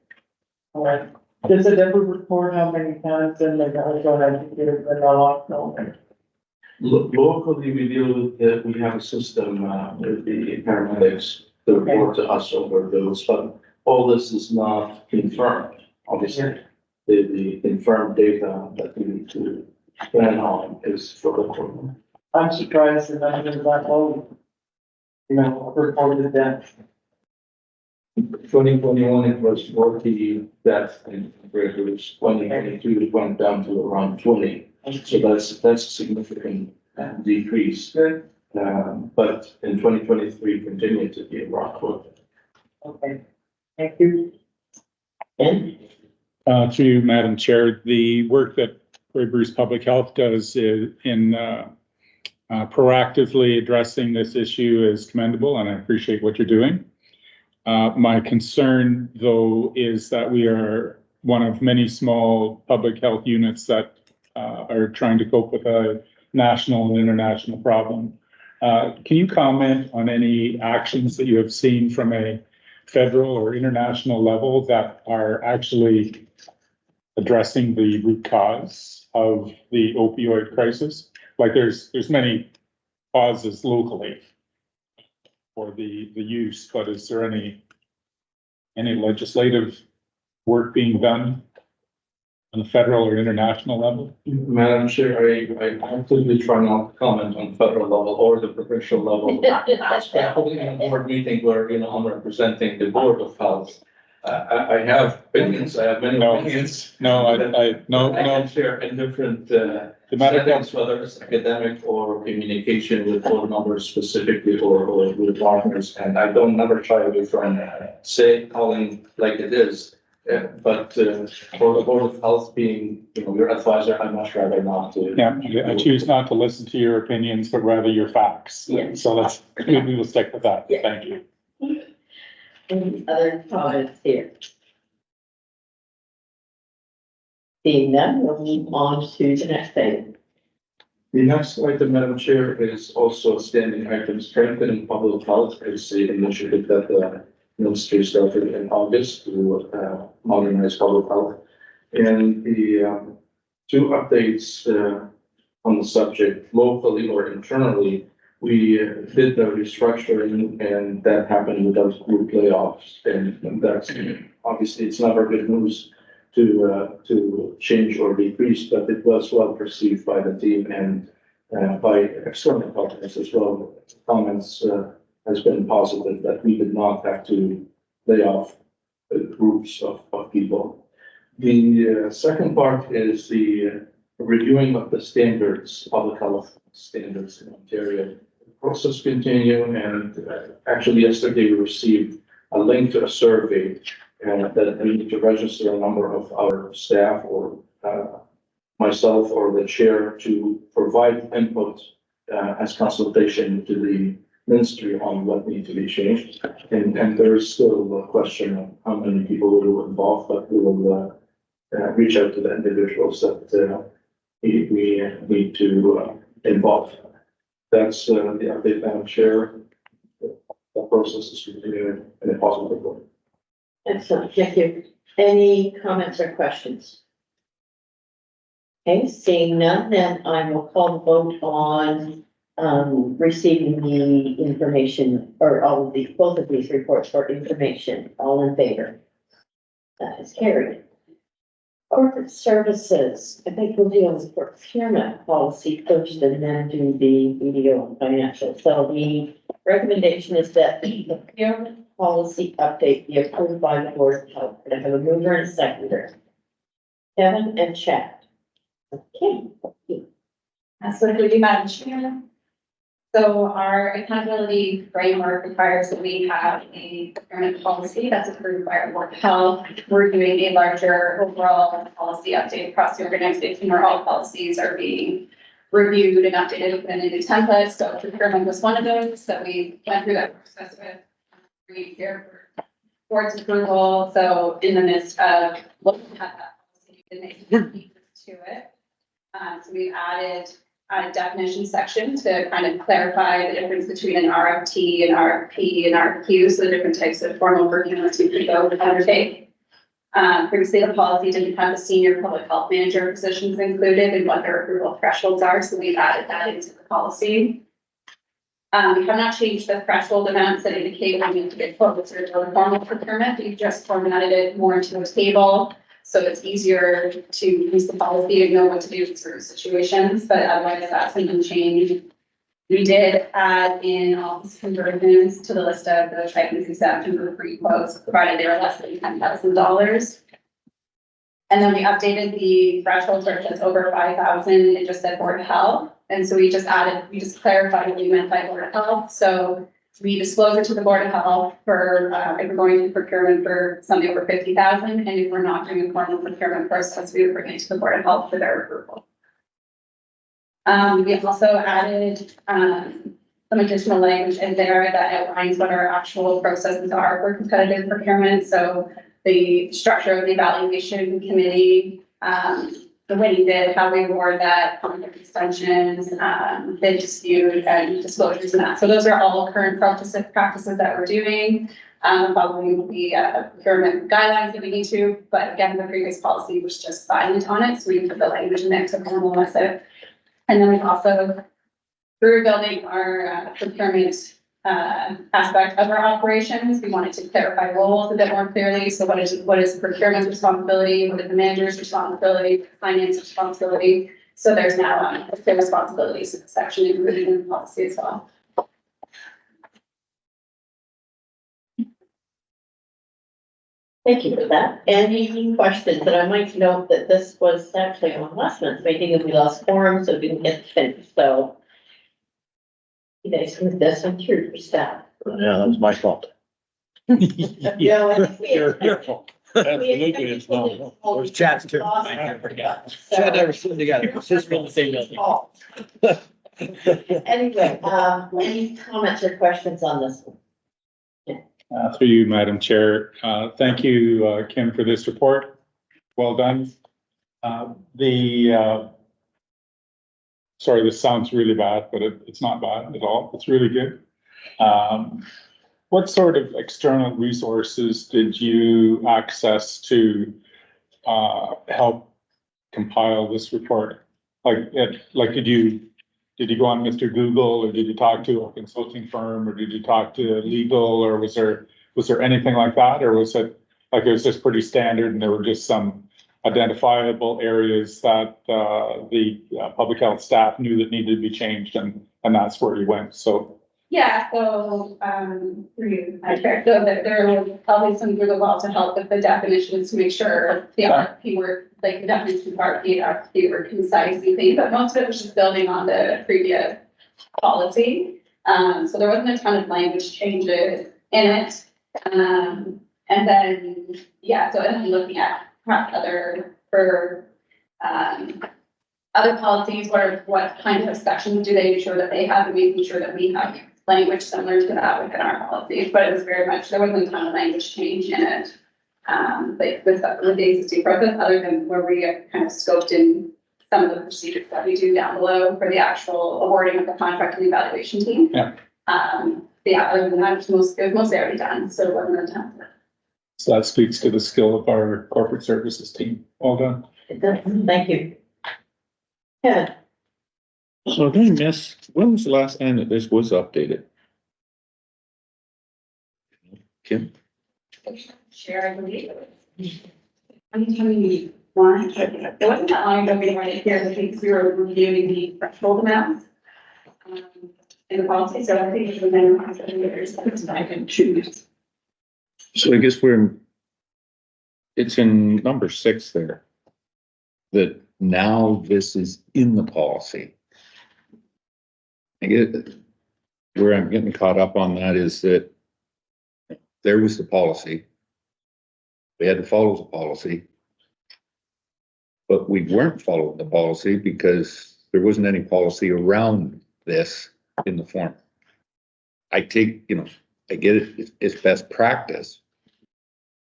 All right. Does it ever report how many times and like I don't have to get it in a lot? No. Locally, we deal with we have a system with the paramedics to report to us over those, but all this is not confirmed. Obviously, the confirmed data that we need to plan on is for the coroner. I'm surprised that I was that low. Reported that. 2021, it was 40 deaths in Greaters. 2022, it went down to around 20. So that's a significant decrease. Good. But in 2023, continued to be around 40. Okay. Thank you. And Through you, Madam Chair, the work that Grey Bruce Public Health does in proactively addressing this issue is commendable, and I appreciate what you're doing. My concern, though, is that we are one of many small public health units that are trying to cope with a national and international problem. Can you comment on any actions that you have seen from a federal or international level that are actually addressing the root cause of the opioid crisis? Like there's many causes locally for the use, but is there any legislative work being done on the federal or international level? Madam Chair, I absolutely try not to comment on federal level or the provincial level. Especially in a board meeting where, I'm representing the Board of Health. I have opinions, I have many opinions. No. I can share in different settings, whether it's academic or communication with board members specifically or with partners. And I don't never shy away from calling like it is. But for the Board of Health being, your advisor, I'd much rather not to. Yeah, I choose not to listen to your opinions, but rather your facts. Yeah. So we will stick with that. Yeah. Thank you. Any other comments here? Seeing none, we'll move on to the next item. The next item, Madam Chair, is also a standing item, strengthening public health. It's the initiative that the ministry started in August to modernize public health. And the two updates on the subject, locally or internally, we did the restructuring and that happened without group layoffs. And that's obviously it's never good news to change or decrease, but it was well perceived by the team and by external partners as well. Comments has been positive that we did not have to lay off groups of people. The second part is the reviewing of the standards, public health standards in Ontario. The process continue and actually yesterday we received a link to a survey that we need to register a number of our staff or myself or the chair to provide input as consultation to the ministry on what needs to be changed. And there is still a question of how many people will involve, but we will reach out to the individuals that we need to involve. That's the update, Madam Chair. The process is continuing in a positive way. Excellent, thank you. Any comments or questions? Okay, seeing none, then I will call the vote on receiving the information or both of these reports for information. All in favor? That is carried. Corporate services, I think we'll deal with procurement policy first and then do the video and financial. So the recommendation is that the procurement policy update be approved by the Board of Health. I have a mover and a seconder. Kevin and Chad. Okay. That's what we do, Madam Chair. So our accountability framework requires that we have a procurement policy that's approved by our Board of Health. We're doing a larger overall policy update across the organization where all policies are being reviewed and updated within a new template. So procurement was one of those that we went through that process with. We here for board's approval. So in the midst of looking at that policy, we did make some changes to it. So we've added a definition section to kind of clarify the difference between an RFT, an RFP, and RFQ, so the different types of formal procurements we could go undertake. Previously, the policy didn't have the senior public health manager positions included and what their approval thresholds are, so we've added that into the policy. We have not changed the threshold amounts that indicate when we need to get closer to a formal procurement. We've just formatted it more into a table, so it's easier to use the policy and know what to do in certain situations, but otherwise that's been changed. We did add in office conversions to the list of those items exempt for free quotes, provided they were less than $10,000. And then we updated the threshold where it says over 5,000, it just said Board of Health. And so we just clarified what we meant by Board of Health. So we disclose it to the Board of Health for, if we're going to procurement for something over 50,000, and if we're not doing a formal procurement process, we would bring it to the Board of Health for their approval. We also added some additional language in there that outlines what our actual processes are for competitive procurement. So the structure of the evaluation committee, the winning bid, how we award that, contract extensions, bid dispute, and disclosures and that. So those are all current practices that we're doing. following the procurement guidelines that we need to. But again, the previous policy was just silent on it, so we can put the language in there to formalize it. And then we've also, through building our procurement aspect of our operations, we wanted to clarify roles a bit more clearly. So what is procurement's responsibility? What is the manager's responsibility? Finance responsibility? So there's now a clear responsibilities section included in the policy as well. Thank you for that. Any questions? And I might note that this was actually on last month's meeting and we lost quorum, so we didn't get finished, so. You guys with this, I'm curious your staff. Yeah, that was my fault. Yeah, I think we had- Your fault. Absolutely, it's not. There's chats too. Chad never stood together. It's just from the same building. Anyway, any comments or questions on this one? Through you, Madam Chair. Thank you, Kim, for this report. Well done. Sorry, this sounds really bad, but it's not bad at all. It's really good. What sort of external resources did you access to help compile this report? Did you go on Mr. Google, or did you talk to a consulting firm, or did you talk to legal, or was there anything like that, or was it just pretty standard and there were just some identifiable areas that the public health staff knew that needed to be changed, and that's where you went? So yeah, so there was probably some Google Docs to help with the definitions to make sure the RFP were, like, the definitions of RFP were concise and clean, but most of it was just building on the previous policy. So there wasn't a ton of language changes in it. And then, yeah, so I'm looking at other policies, what kind of sections do they ensure that they have, and making sure that we have language similar to that within our policies. But it was very much, there wasn't a ton of language change in it. Like with the existing process, other than where we have kind of scoped in some of the procedures that we do down below for the actual awarding of the contract and evaluation team. Yeah. Yeah, other than that, it was mostly already done, so it wasn't a ton. So that speaks to the skill of our corporate services team. Well done. It does. Thank you. Yeah. So did I miss, when was the last time that this was updated? Kim? Share, I believe. 2021. It wasn't that long ago we were right here, I think we were reviewing the threshold amounts. In the policy, so I think it was been 7 years since I can choose. So I guess it's in number 6 there. That now this is in the policy. I get where I'm getting caught up on that is that there was the policy. We had to follow the policy. But we weren't following the policy because there wasn't any policy around this in the form. I take, I get it, it's best practice,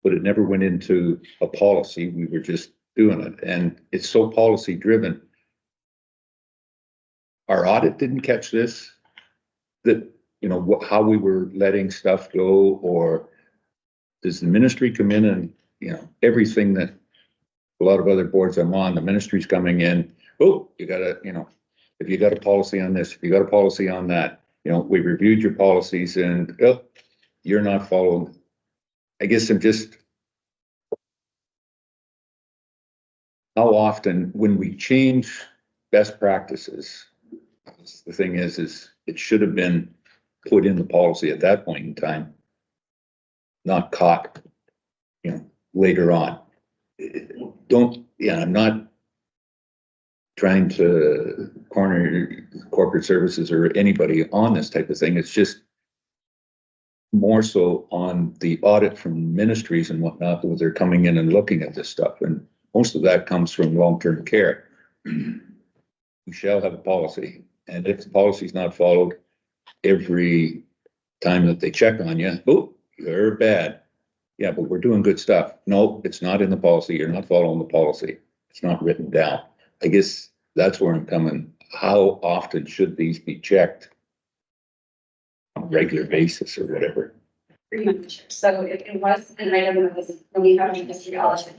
but it never went into a policy. We were just doing it, and it's so policy driven. Our audit didn't catch this, that, how we were letting stuff go, or does the ministry come in and, everything that a lot of other boards I'm on, the ministry's coming in, oh, you gotta, if you got a policy on this, if you got a policy on that, we reviewed your policies and, oh, you're not following. I guess I'm just, how often when we change best practices, the thing is it should have been put in the policy at that point in time, not caught, later on. I'm not trying to corner corporate services or anybody on this type of thing. It's just more so on the audit from ministries and whatnot, where they're coming in and looking at this stuff. And most of that comes from long-term care. We shall have a policy. And if the policy is not followed, every time that they check on you, oh, you're bad. Yeah, but we're doing good stuff. No, it's not in the policy. You're not following the policy. It's not written down. I guess that's where I'm coming. How often should these be checked on a regular basis or whatever? pretty much. So it was an item that was, when we had a ministry audit.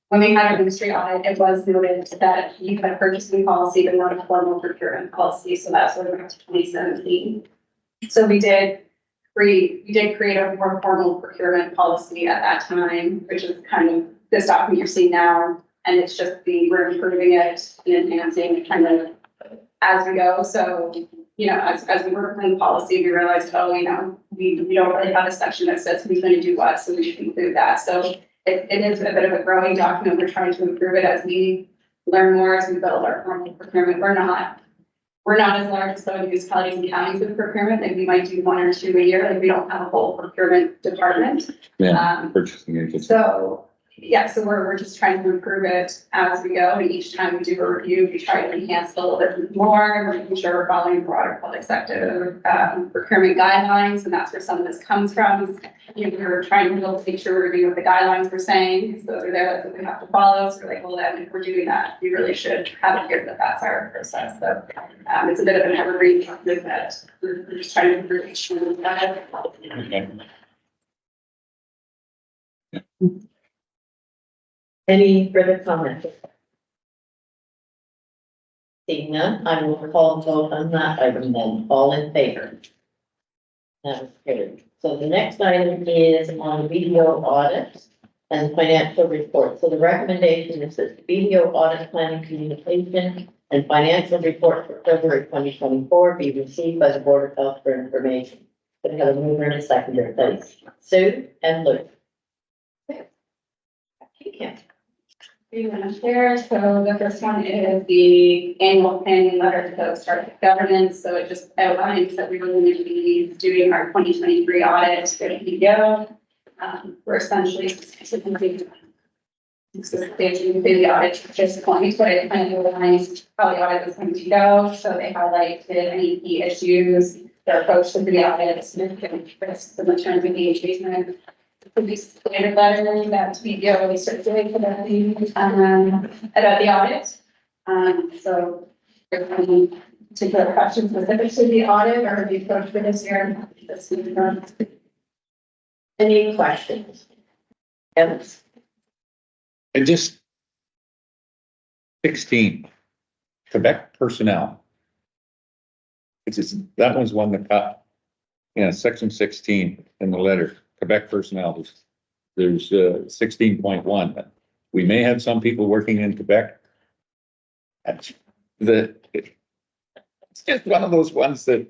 When we had a ministry audit, it was noted that you had a purchasing policy, but not a formal procurement policy, so that's what went to 2017. So we did create a more formal procurement policy at that time, which is kind of this document you're seeing now, and it's just we're improving it and enhancing it kind of as we go. So, you know, as we work on the policy, we realized, oh, you know, we don't really have a section that says who's going to do what, so we should include that. So it is a bit of a growing document. We're trying to improve it as we learn more, as we build our formal procurement. We're not as large as some of the municipalities and counties with procurement. Like we might do 1 or 2 a year. Like we don't have a whole procurement department. Yeah, purchasing agency. So yeah, so we're just trying to improve it as we go. And each time we do a review, we try to enhance it a little bit more, making sure we're following broader public sector procurement guidelines. And that's where some of this comes from. You know, we're trying to make sure we're doing what the guidelines were saying, because those are there, that's what we have to follow. So we're like, well, then if we're doing that, we really should have it here that that's our process. So it's a bit of an evergreen topic that we're just trying to improve each one. Any further comments? Seeing none, I will call the vote on that item then. All in favor? That's carried. So the next item is on BDO audit and financial report. So the recommendation is that the BDO audit planning communication and financial report for February 2024 be received by the Board of Health for information. Could I have a mover and a seconder, please? Sue and Luke. Okay. Thank you, Madam Chair. So the first one is the annual planning letter to the Startup governance. So it just outlines that we really need to be doing our 2023 audit for BDO. We're essentially the audit at this point, but it kind of outlines how the audit is going to go. So they highlighted any key issues, their approach to the audit, significant risks in the terms of engagement. This standard letter that BDO really circulated about the audit. So if any particular questions specific to the audit or the approach for this year, Any questions? Yes. And just 16, Quebec personnel. It's just, that one's one that got, section 16 in the letter. Quebec personnel, there's 16.1. We may have some people working in Quebec. It's just one of those ones that,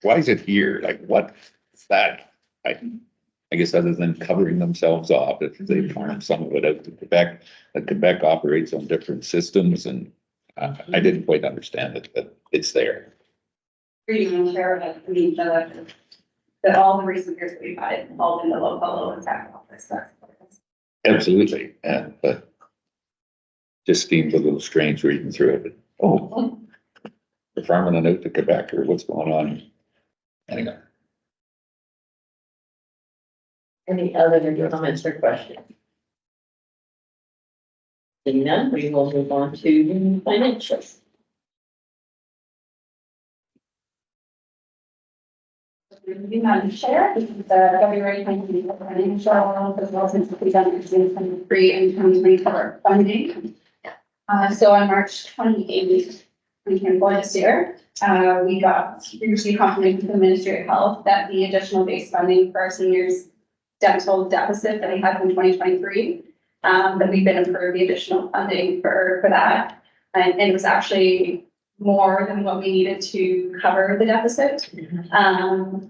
why is it here? Like, what's that? I guess other than covering themselves off, if they farm some of it out to Quebec, that Quebec operates on different systems, and I didn't quite understand it, but it's there. Reading care of it, that all the recent years that we've had it involved in the local and tax office. Absolutely, but just seemed a little strange reading through it. But, oh, they're farming a note to Quebec, or what's going on? Anyway. Any other comments or questions? Seeing none, we will move on to financials. Madam Chair, this is the February 2024 financial, as well as since we've done 2023 and 2024 funding. So on March 28th, 2024 this year, we received confirmation from the Ministry of Health that the additional base funding for our seniors dental deficit that we had in 2023, that we've been approved the additional funding for that. And it was actually more than what we needed to cover the deficit.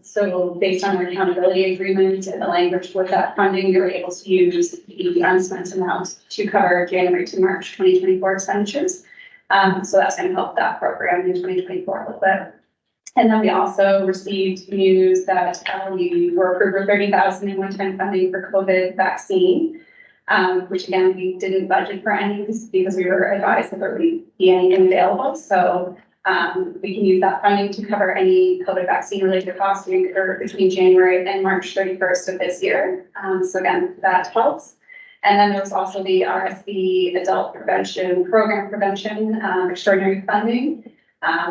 So based on our accountability agreement and the language with that funding, we were able to use the unspent amount to cover January to March 2024 expenditures. So that's going to help that program in 2024 a little bit. And then we also received news that we were approved for 30,000 in one-time funding for COVID vaccine. Which again, we didn't budget for any of this because we were advised that there would be anything available. So we can use that funding to cover any COVID vaccine related costs we incurred between January and March 31st of this year. So again, that helps. And then there was also the RSV Adult Prevention Program Prevention Extraordinary Funding.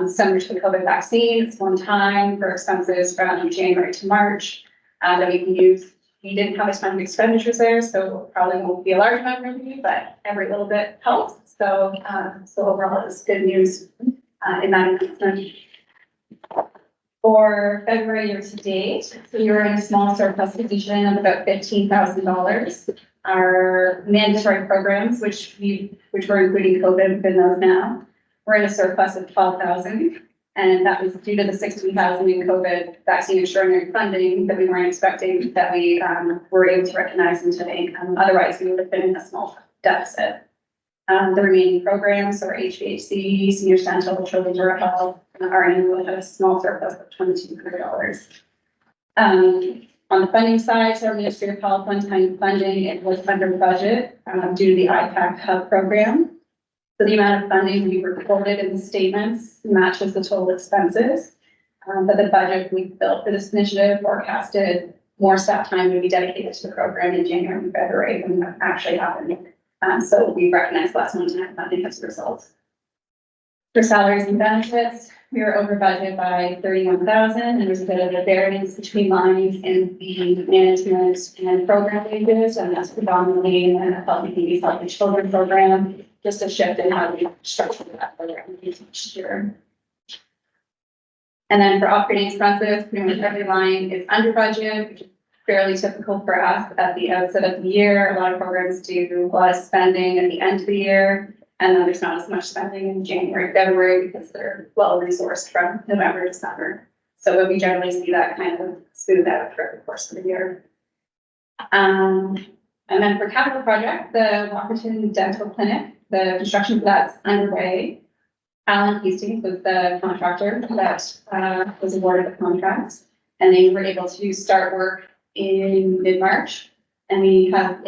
similar to the COVID vaccine, it's one time for expenses from January to March, that we can use. We didn't have a ton of expenditures there, so probably won't be a large amount of revenue, but every little bit helps. So, so overall, it's good news, in that investment. For February year to date, so we were in a small surplus position of about $15,000. Our mandatory programs, which were including COVID within those now, we're in a surplus of 12,000. And that was due to the 16,000 in COVID vaccine extraordinary funding that we weren't expecting, that we were able to recognize into income. Otherwise, we would have been in a small deficit. The remaining programs are HVAC, senior dental, children's oral health, our annual had a small surplus of $2,200. On the funding side, so our Ministry of Health one-time funding, it was under budget due to the IPAC Hub program. So the amount of funding we recorded in the statements matches the total expenses. But the budget we built for this initiative forecasted more staff time to be dedicated to the program in January and February than that actually happened. So we recognized less one-time funding as a result. For salaries and benefits, we were over budget by 31,000, and there's a bit of a variance between lines in the management and program wages, and that's predominantly in the Healthy Babies, Healthy Children program, just a shift in how we structure that program each year. And then for operating expenses, pretty much every line is under budget, which is fairly typical for us at the outset of the year. A lot of programs do a lot of spending at the end of the year, and then there's not as much spending in January, February, because they're well resourced from November, December. So we generally see that kind of smooth out throughout the course of the year. And then for capital project, the Walkerton Dental Clinic, the construction for that's underway. Alan Hastings was the contractor that was awarded the contract, and they were able to start work in mid-March. And we have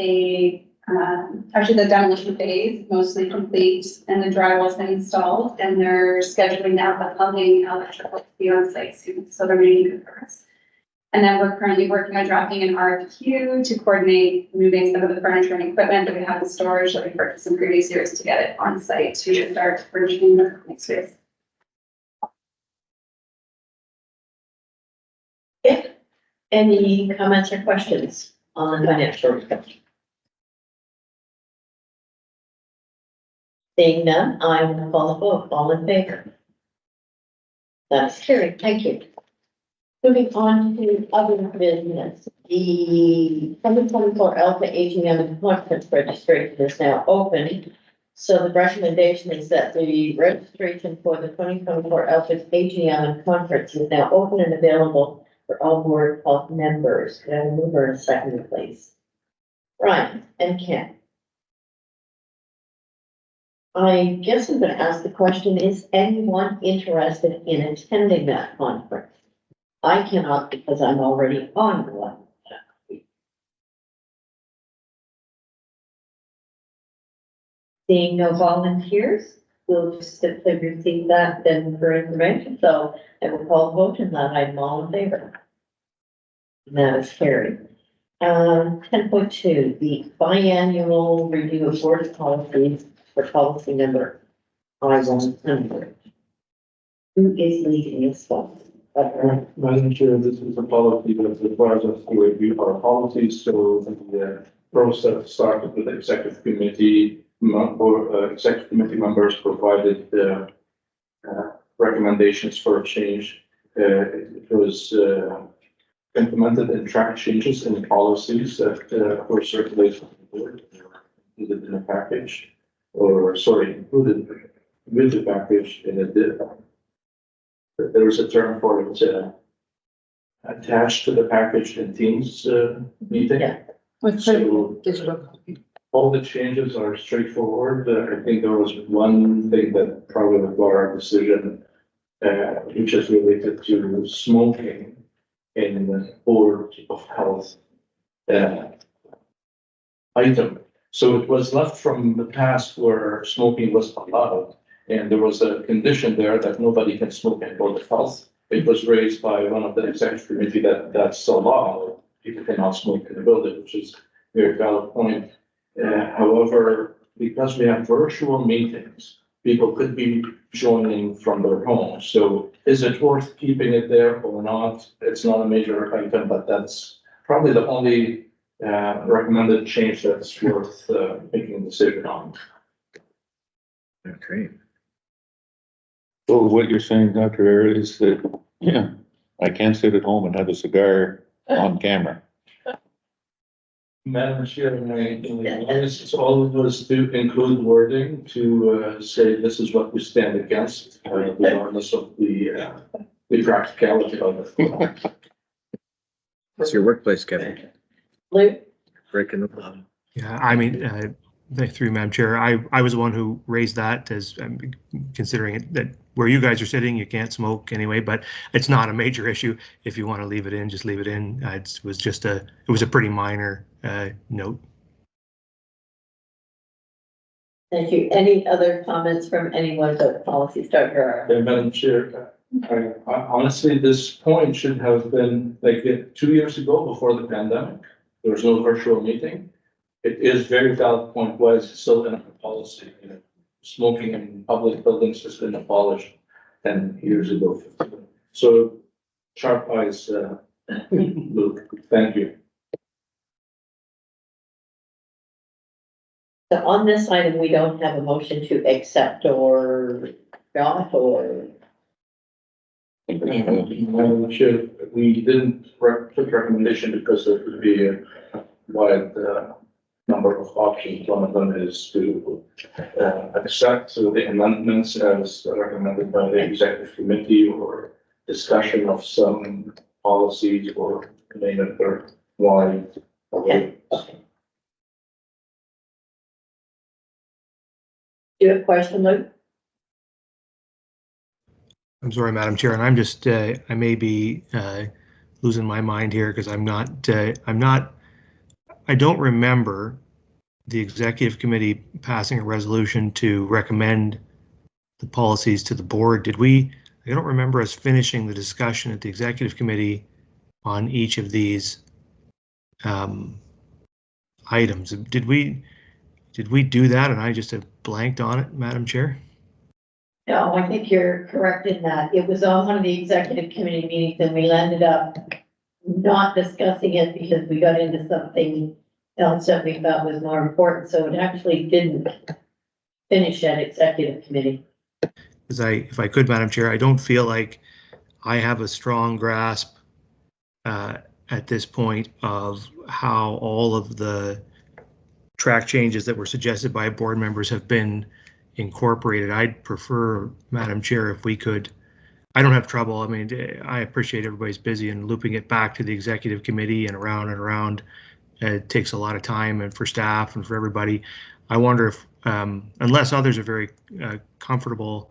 actually the demolition phase mostly complete, and the drywall's been installed, and they're scheduling now the plumbing and electrical to be on site soon, so they're making good progress. And then we're currently working on drafting an RFQ to coordinate moving some of the furniture and equipment that we have in storage that we purchased in previous years to get it on site to start furnishing the next space. Okay. Any comments or questions on financial report? Seeing none, I will call the vote. All in favor? That's carried. Thank you. Moving on to other business, the 2024 Alpha AGM and conference registration is now open. So the recommendation is that the registration for the 2024 Alpha AGM and conference is now open and available for all board of members. Can I have a mover and a second, please? Ryan and Ken. I guess I'm going to ask the question, is anyone interested in attending that conference? I cannot because I'm already on one. Seeing no volunteers, we'll just simply receive that then for information. So I will call the vote and that I'm all in favor. And that is carried. 10.2, the biannual review of board policies for policy number I-100. Who is leading this one? Madam Chair, this is a policy that requires us to review our policies, so the process started with the executive committee members provided recommendations for a change. It was implemented and track changes in the policies that were circulated on the board, included in a package, included with the package, and it did. There was a term for it attached to the package in Teams meeting. Yeah. So, digital copy. All the changes are straightforward. I think there was one thing that probably required our decision, which is related to smoking in the Board of Health item. So it was left from the past where smoking was allowed. And there was a condition there that nobody can smoke in Board of Health. It was raised by one of the executive committee that that's allowed. People cannot smoke in the building, which is a very valid point. However, because we have virtual meetings, people could be joining from their homes. So is it worth keeping it there or not? It's not a major item, but that's probably the only recommended change that's worth making a decision on. Okay. So what you're saying, Dr. Ayre, is that, yeah, I can't sit at home and have a cigar on camera. Madam Chair, it's always to include wording to say this is what we stand against, regardless of the practicality of it. It's your workplace, Kevin. Luke? Breaking the law. Yeah, I mean, through you, Madam Chair, I was the one who raised that as considering it that where you guys are sitting, you can't smoke anyway, but it's not a major issue. If you want to leave it in, just leave it in. It was just it was a pretty minor note. Thank you. Any other comments from anyone about the policy, Dr. Ayre? Madam Chair, honestly, this point should have been like 2 years ago before the pandemic. There was no virtual meeting. It is very valid point why it's still in our policy. You know, smoking in public buildings has been abolished 10 years ago. So sharp eyes, Luke. Thank you. So on this item, we don't have a motion to accept or not, or? Madam Chair, we didn't put recommendation because there could be a wide number of options. One of them is to accept the amendments as recommended by the executive committee or discussion of some policies or name it or why. Okay. Do you have a question, Luke? I'm sorry, Madam Chair, and I'm just I may be losing my mind here because I don't remember the executive committee passing a resolution to recommend the policies to the board. Did we? I don't remember us finishing the discussion at the executive committee on each of these items. Did we do that and I just have blanked on it, Madam Chair? No, I think you're correct in that. It was on one of the executive committee meetings and we ended up not discussing it because we got into something else that we thought was more important. So it actually didn't finish at executive committee. Because if I could, Madam Chair, I don't feel like I have a strong grasp at this point of how all of the track changes that were suggested by board members have been incorporated. I'd prefer, Madam Chair, if we could. I don't have trouble. I mean, I appreciate everybody's busy and looping it back to the executive committee and around and around. It takes a lot of time and for staff and for everybody. I wonder if, unless others are very comfortable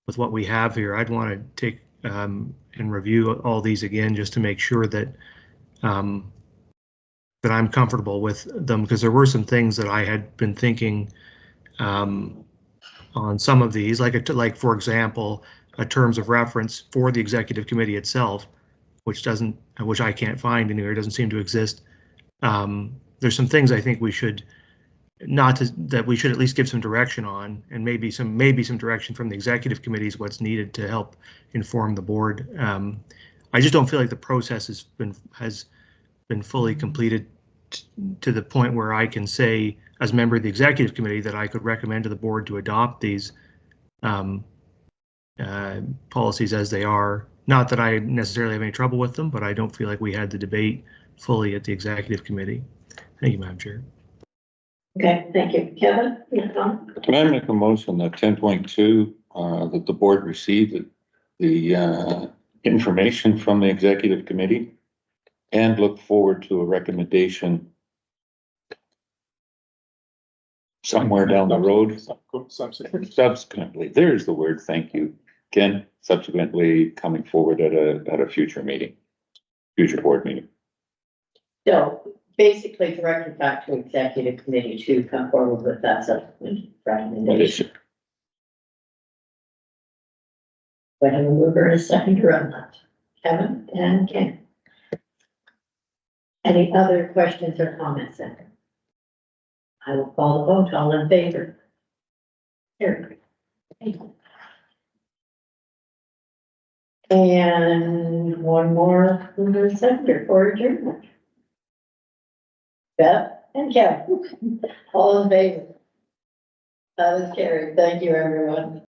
with what we have here, I'd want to take and review all these again just to make sure that that I'm comfortable with them, because there were some things that I had been thinking on some of these, like for example, terms of reference for the executive committee itself, which I can't find anywhere, doesn't seem to exist. There's some things I think we should that we should at least give some direction on, and maybe some direction from the executive committee is what's needed to help inform the board. I just don't feel like the process has been fully completed to the point where I can say, as a member of the executive committee, that I could recommend to the board to adopt these policies as they are. Not that I necessarily have any trouble with them, but I don't feel like we had the debate fully at the executive committee. Thank you, Madam Chair. Okay, thank you. Kevin? Can I make a motion that 10.2, that the board receive the information from the executive committee and look forward to a recommendation somewhere down the road? Subsequently, there's the word, thank you, Ken. Subsequently coming forward at a future board meeting. So basically direct it back to executive committee to come forward with that subsequent recommendation. But I'm a mover and a seconder on that. Kevin and Ken. Any other questions or comments then? I will call the vote. All in favor? Carried. And one more from the sector for adjournment. Beth and Kevin, all in favor? That is carried. Thank you, everyone.